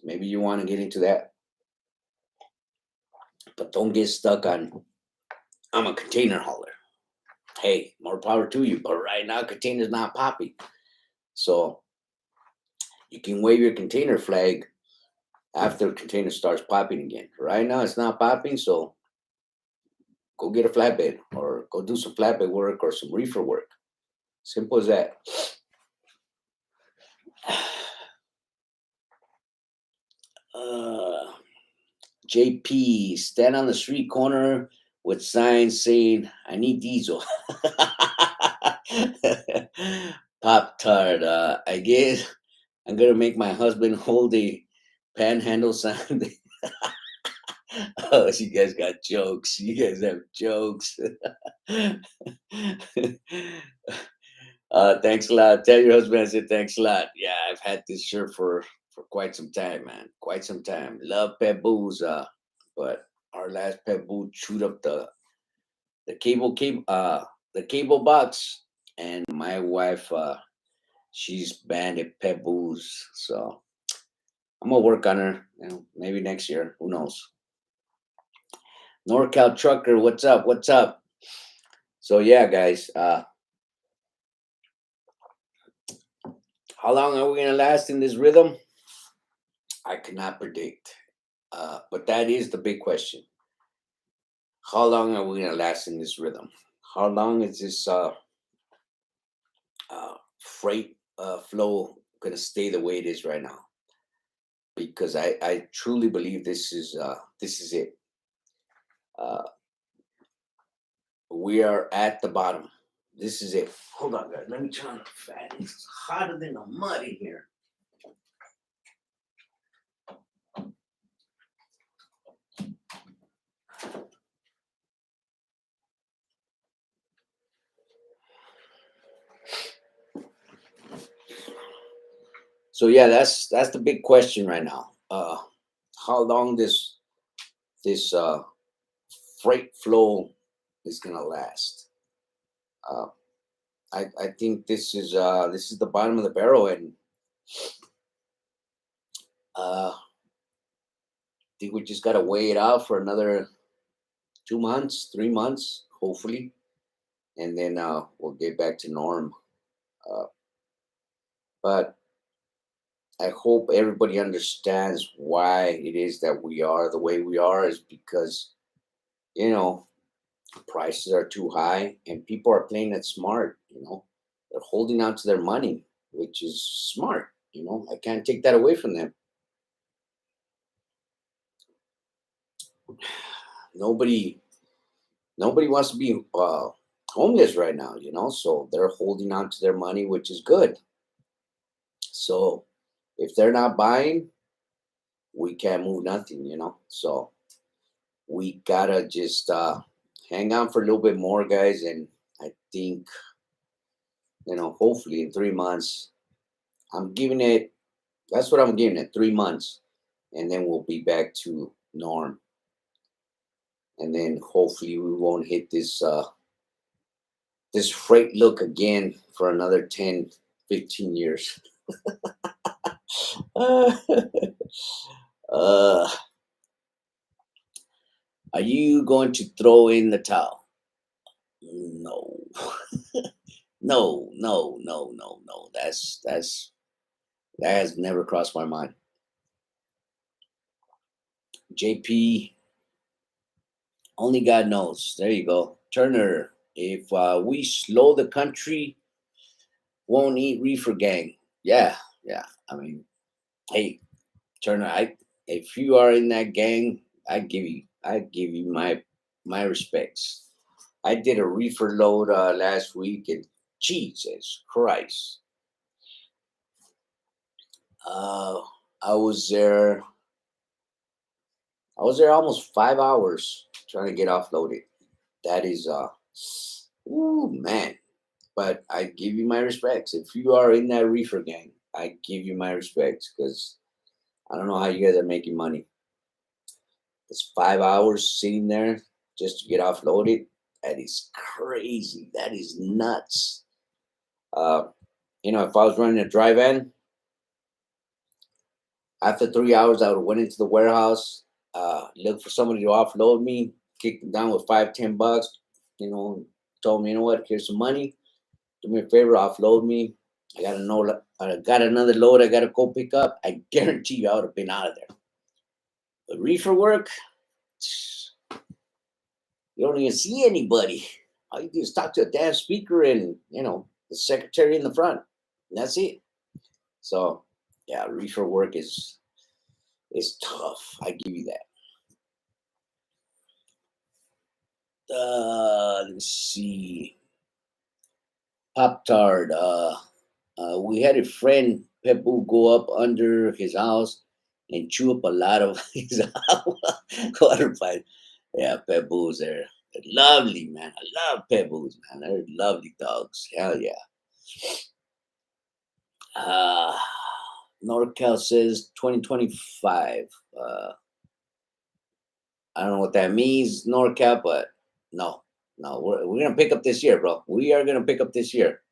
maybe you want to get into that, but don't get stuck on I'm a container hauler. Hey, more power to you. But right now, container's not popping. So you can wave your container flag after the container starts popping again. Right now, it's not popping. So go get a flatbed or go do some flatbed work or some reefer work. Simple as that. Uh, JP, stand on the street corner with signs saying, I need diesel. Pop Tart, I guess I'm going to make my husband hold a panhandle sign. Oh, you guys got jokes. You guys have jokes. Thanks a lot. Tell your husband I said thanks a lot. Yeah, I've had this shirt for quite some time, man. Quite some time. Love pet boos, but our last pet boo chewed up the cable box, and my wife she's banned at pet boos. So I'm gonna work on her. Maybe next year. Who knows? NorCal Trucker, what's up? What's up? So yeah, guys. How long are we gonna last in this rhythm? I cannot predict. But that is the big question. How long are we gonna last in this rhythm? How long is this freight flow gonna stay the way it is right now? Because I truly believe this is it. Uh, we are at the bottom. This is it. Hold on, guys. Let me turn on the fan. It's hotter than the mud in here. So yeah, that's the big question right now. How long this freight flow is gonna last? Uh, I think this is the bottom of the barrel, and I think we just gotta weigh it out for another 2 months, 3 months, hopefully, and then we'll get back to norm. Uh, but I hope everybody understands why it is that we are the way we are is because you know prices are too high and people are playing it smart. They're holding on to their money, which is smart. I can't take that away from them. Nobody nobody wants to be homeless right now. So they're holding on to their money, which is good. So if they're not buying, we can't move nothing. So we gotta just hang on for a little bit more, guys. And I think, hopefully in 3 months, I'm giving it, that's what I'm giving it, 3 months. And then we'll be back to norm. And then hopefully we won't hit this freight look again for another 10, 15 years. uh, are you going to throw in the towel? No. No, no, no, no, no. That's That has never crossed my mind. JP, only God knows. There you go. Turner, if we slow the country, won't eat reefer gang. Yeah, yeah. I mean, hey, Turner, if you are in that gang, I give you my respects. I did a reefer load last week, and Jesus Christ, uh, I was there. I was there almost 5 hours trying to get offloaded. That is, ooh man. But I give you my respects. If you are in that reefer gang, I give you my respects because I don't know how you guys are making money. It's 5 hours sitting there just to get offloaded. That is crazy. That is nuts. Uh, if I was running a dry van, after 3 hours, I would have went into the warehouse, looked for somebody to offload me, kicked them down with 5, $10. Told me, what? Here's some money. Do me a favor, offload me. I got another load. I got to go pick up. I guarantee you, I would have been out of there. But reefer work, you don't even see anybody. All you do is talk to a damn speaker and the secretary in the front. And that's it. So yeah, reefer work is tough. I give you that. Let's see. Pop Tart. We had a friend Pepu go up under his house and chew up a lot of his water pipe. Yeah, Pebbles are lovely, man. I love Pebbles, man. They're lovely dogs. Hell yeah. Uh, NorCal says 2025. I don't know what that means, NorCal, but no, no, we're gonna pick up this year, bro. We are gonna pick up this year.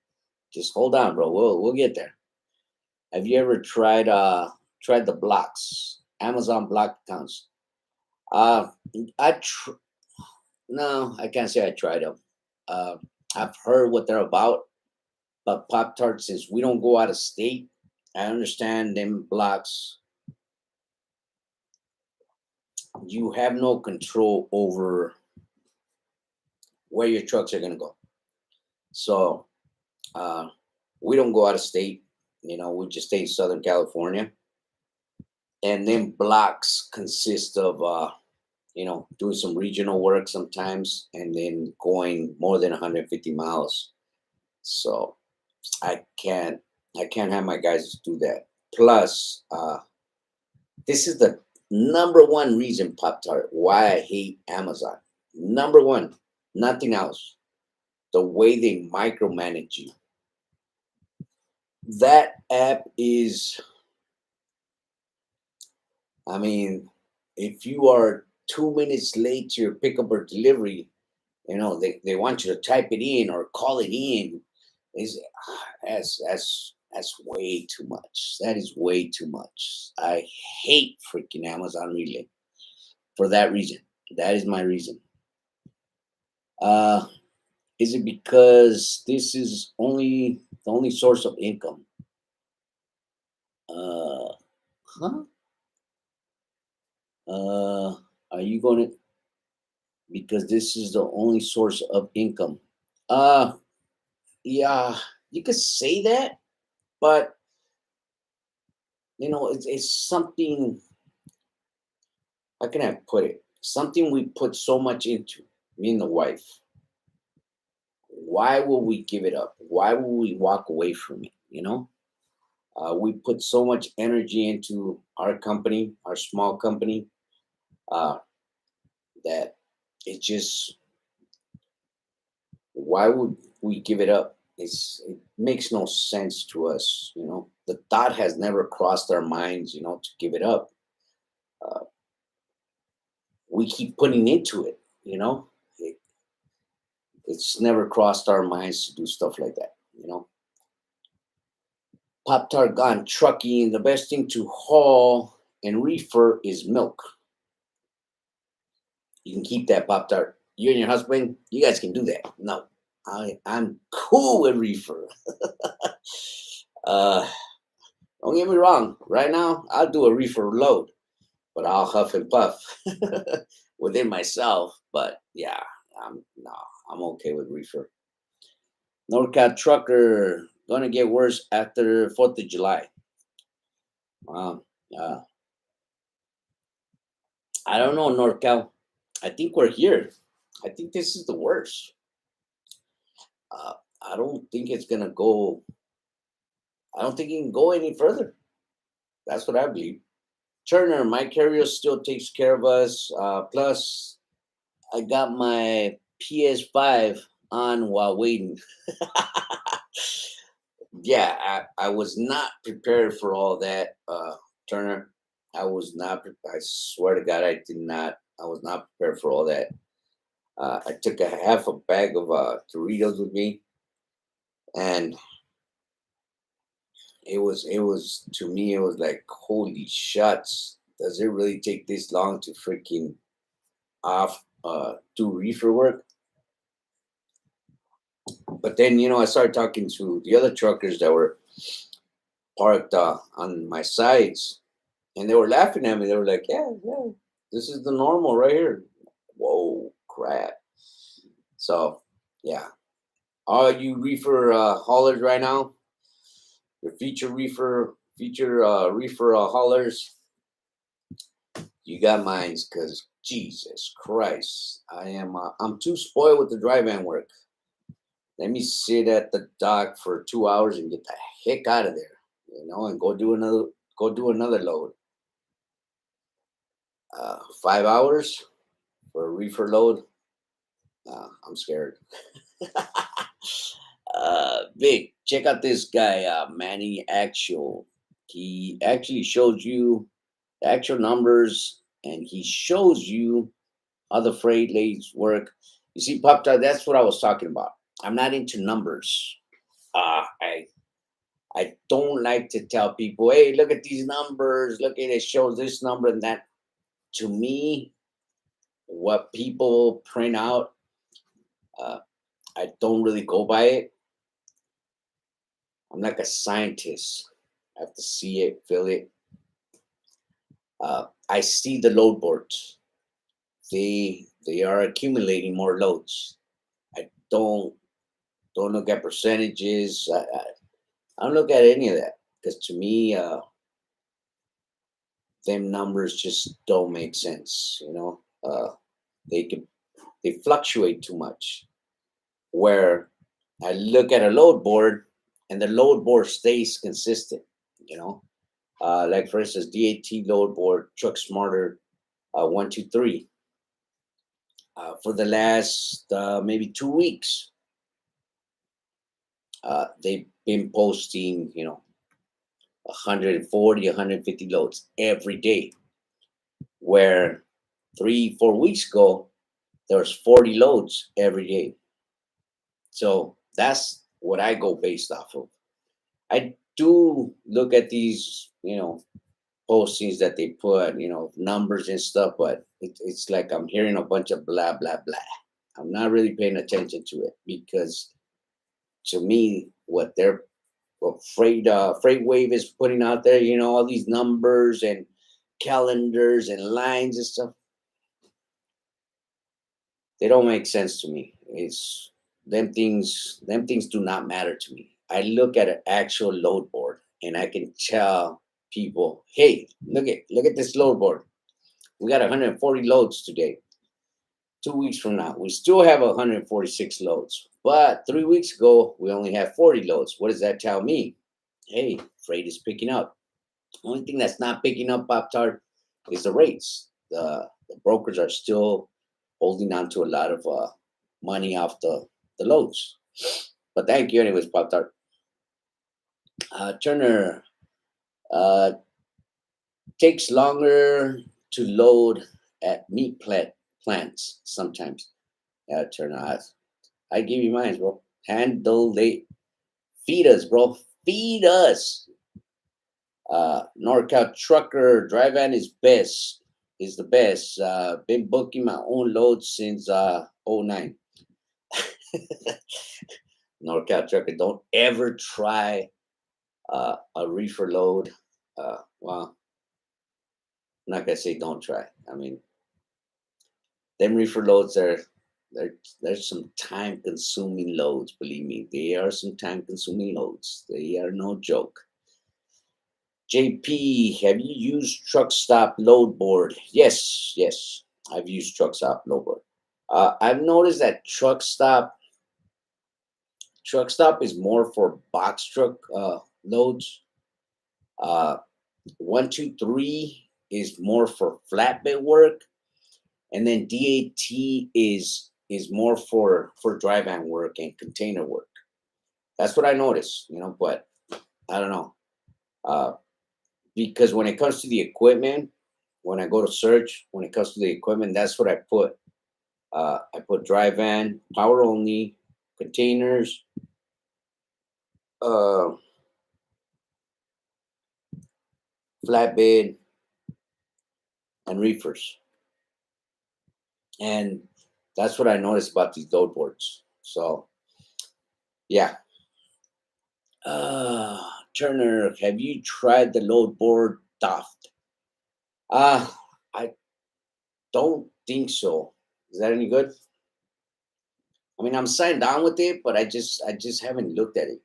Just hold on, bro. We'll get there. Have you ever tried the blocks, Amazon block accounts? Uh, I no, I can't say I tried them. Uh, I've heard what they're about, but Pop Tart, since we don't go out of state, I understand them blocks. You have no control over where your trucks are gonna go. So uh, we don't go out of state. We just stay in Southern California, and then blocks consist of doing some regional work sometimes, and then going more than 150 miles. So I can't I can't have my guys do that. Plus, this is the number one reason, Pop Tart, why I hate Amazon. Number one, nothing else. The way they micromanage you. That app is, I mean, if you are 2 minutes late to your pickup or delivery, they want you to type it in or call it in. Is that's way too much. That is way too much. I hate freaking Amazon Relay for that reason. That is my reason. Uh, is it because this is only the only source of income? Uh, huh? Are you going to because this is the only source of income? Uh, yeah, you could say that, but it's something. How can I put it? Something we put so much into, me and the wife. Why will we give it up? Why will we walk away from it? We put so much energy into our company, our small company, uh, that it just, why would we give it up? It makes no sense to us. The thought has never crossed our minds, to give it up. Uh, we keep putting into it, it, it's never crossed our minds to do stuff like that. Pop Tart gone trucking. The best thing to haul and reefer is milk. You can keep that, Pop Tart. You and your husband, you guys can do that. No, I'm cool with reefer. uh, Don't get me wrong. Right now, I'll do a reefer load, but I'll huff and puff within myself. But yeah, no, I'm okay with reefer. NorCal trucker gonna get worse after 4th of July. Uh, I don't know, NorCal. I think we're here. I think this is the worst. Uh, I don't think it's gonna go. I don't think it can go any further. That's what I believe. Turner, my carrier still takes care of us. Plus, I got my PS5 on while waiting. Yeah, I was not prepared for all that, Turner. I was not. I swear to God, I did not. I was not prepared for all that. I took a half a bag of Doritos with me, and it was to me. It was like, holy shuts! Does it really take this long to freaking off do reefer work? But then I started talking to the other truckers that were parked on my sides, and they were laughing at me. They were like, "Yeah, yeah, this is the normal right here." Whoa, crap! So, yeah, all you reefer haulers right now, your feature reefer haulers, you got mines, because Jesus Christ, I'm too spoiled with the dry van work. Let me sit at the dock for 2 hours and get the heck out of there, and go do another load. 5 hours for a reefer load. I'm scared. Vic, check out this guy, Manny Actual. He actually shows you the actual numbers, and he shows you how the freight lanes work. You see, Pop Tart, that's what I was talking about. I'm not into numbers. I don't like to tell people, hey, look at these numbers. Look at it, shows this number and that. To me, what people print out, uh, I don't really go by it. I'm like a scientist. I have to see it, feel it. I see the load boards. They are accumulating more loads. I don't look at percentages. I don't look at any of that, because to me, them numbers just don't make sense. They can they fluctuate too much. Where I look at a load board, and the load board stays consistent. You know, like for instance, DAT load board, Truck Smarter, 123. For the last maybe 2 weeks, they've been posting 140, 150 loads every day. Where 3, 4 weeks ago, there was 40 loads every day. So that's what I go based off of. I do look at these, postings that they put, numbers and stuff, but it's like I'm hearing a bunch of blah, blah, blah. I'm not really paying attention to it, because to me, what Freight Wave is putting out there, all these numbers and calendars and lines and stuff, they don't make sense to me. It's them things do not matter to me. I look at an actual load board, and I can tell people, hey, look at this load board. We got 140 loads today. 2 weeks from now, we still have 146 loads. But 3 weeks ago, we only had 40 loads. What does that tell me? Hey, freight is picking up. Only thing that's not picking up, Pop Tart, is the rates. The brokers are still holding on to a lot of money off the loads. But thank you, anyways, Pop Tart. Turner, uh, takes longer to load at plants sometimes. Yeah, Turner, I give you mine, bro. Handle they feed us, bro. Feed us. NorCal trucker dry van is the best. Been booking my own loads since '09. NorCal trucker, don't ever try A reefer load. Well, I'm not gonna say don't try. I mean, them reefer loads are there's some time consuming loads. Believe me, they are some time consuming loads. They are no joke. JP, have you used truck stop load board? Yes, yes, I've used truck stop load board. I've noticed that truck stop is more for box truck loads. Uh, 123 is more for flatbed work, and then DAT is more for dry van work and container work. That's what I noticed, but I don't know. Because when it comes to the equipment, when I go to search, when it comes to the equipment, that's what I put. I put dry van, power only, containers, uh, flatbed, and reefers. And that's what I noticed about these load boards. So, yeah. Turner, have you tried the load board Daft? Uh, I don't think so. Is that any good? I mean, I'm signed on with it, but I just haven't looked at it.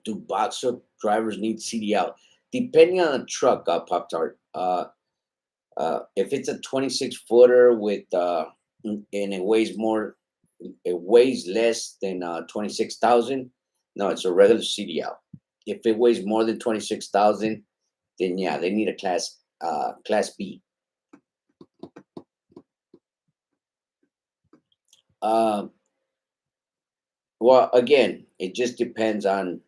Do box truck drivers need CDL? Depending on the truck, Pop Tart. If it's a 26 footer with and it weighs less than 26,000, no, it's a regular CDL. If it weighs more than 26,000, then yeah, they need a class B. Um, well, again, it just depends on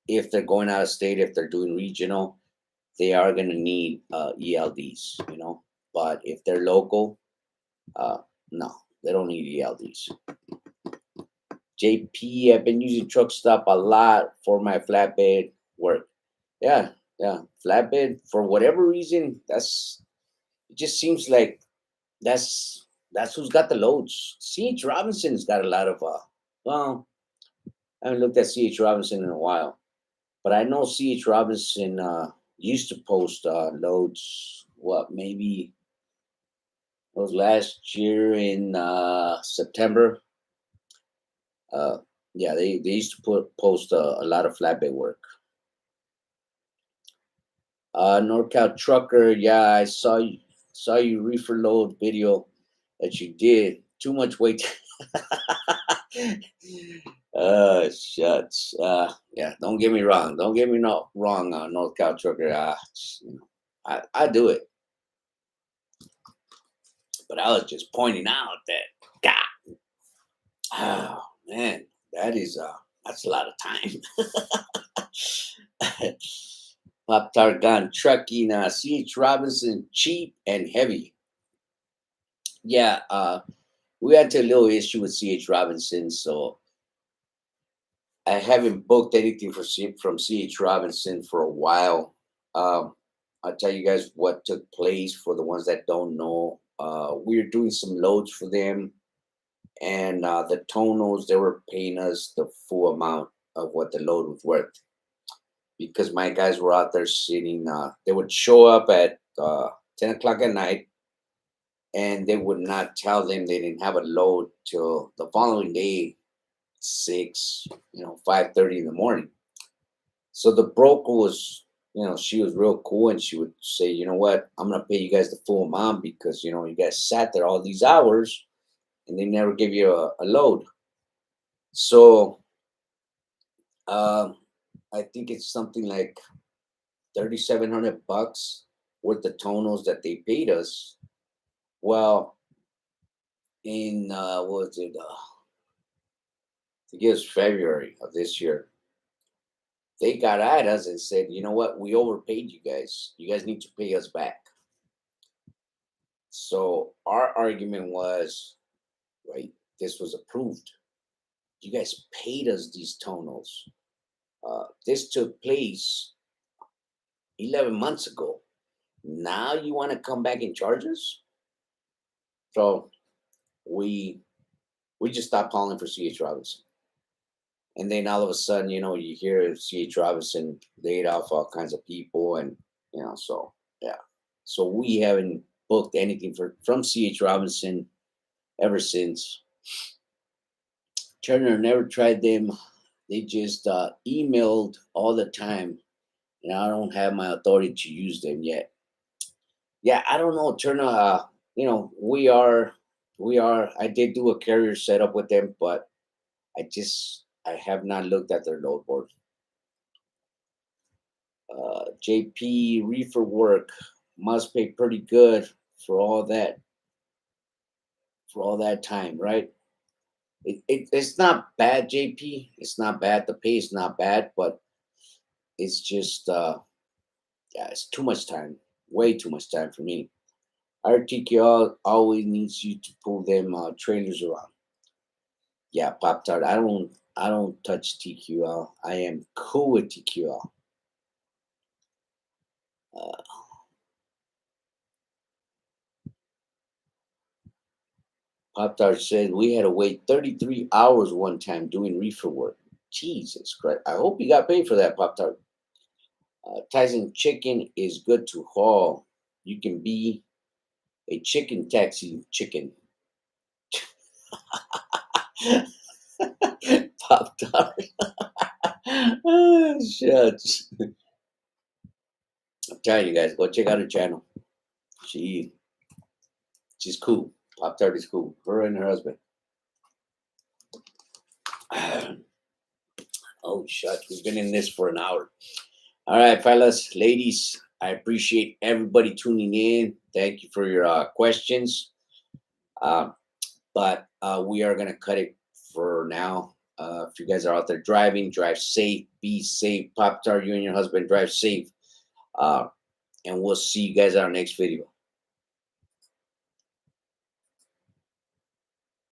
if they're going out of state, if they're doing regional, they are going to need ELDs. But if they're local, uh, no, they don't need ELDs. JP, I've been using truck stop a lot for my flatbed work. Yeah, yeah, flatbed for whatever reason. It just seems like that's who's got the loads. CH Robinson's got a lot of well, I haven't looked at CH Robinson in a while, but I know CH Robinson used to post loads. What, maybe it was last year in September. Uh, yeah, they used to post a lot of flatbed work. NorCal Trucker, yeah, I saw you reefer load video that you did. Too much weight. Shucks. Yeah, don't get me wrong. Don't get me no wrong on NorCal Trucker. I do it, but I was just pointing out that God, oh man, that's a lot of time. Pop Tart Gun Trucking, CH Robinson, cheap and heavy. Yeah, we had a little issue with CH Robinson, so I haven't booked anything from CH Robinson for a while. I'll tell you guys what took place for the ones that don't know. We were doing some loads for them, and the tonals, they were paying us the full amount of what the load was worth because my guys were out there sitting. They would show up at 10 o'clock at night, and they would not tell them they didn't have a load till the following day, 6, 5:30 in the morning. So the broker was, she was real cool, and she would say, you know what, I'm gonna pay you guys the full amount because you guys sat there all these hours and they never give you a load. So um, I think it's something like $3,700 worth of tonals that they paid us. Well, in what was it? I think it was February of this year. They got at us and said, you know what, we overpaid you guys. You guys need to pay us back. So our argument was, right, this was approved. You guys paid us these tonals. This took place 11 months ago. Now you want to come back and charge us? So we just stopped calling for CH Robinson. And then all of a sudden, you hear C.H. Robinson laid off all kinds of people, and so yeah. So we haven't booked anything from C.H. Robinson ever since. Turner never tried them. They just emailed all the time, and I don't have my authority to use them yet. Yeah, I don't know, Turner. We are. I did do a carrier setup with them, but I have not looked at their load board. JP reefer work must pay pretty good for all that time, right? It's not bad, JP. It's not bad. The pay is not bad, but it's just yeah, it's too much time. Way too much time for me. RTQL always needs you to pull them trailers around. Yeah, Pop Tart. I don't touch TQL. I am cool with TQL. Uh, Pop Tart said we had to wait 33 hours one time doing reefer work. Jesus Christ. I hope you got paid for that, Pop Tart. Tyson chicken is good to haul. You can be a chicken taxi chicken. Pop Tart. Oh, shucks. I'm telling you guys, go check out her channel. She she's cool. Pop Tart is cool. Her and her husband. Oh shucks, we've been in this for an hour. All right, fellas, ladies, I appreciate everybody tuning in. Thank you for your questions. Uh, but we are gonna cut it for now. If you guys are out there driving, drive safe, be safe. Pop Tart, you and your husband drive safe. Uh, and we'll see you guys on our next video.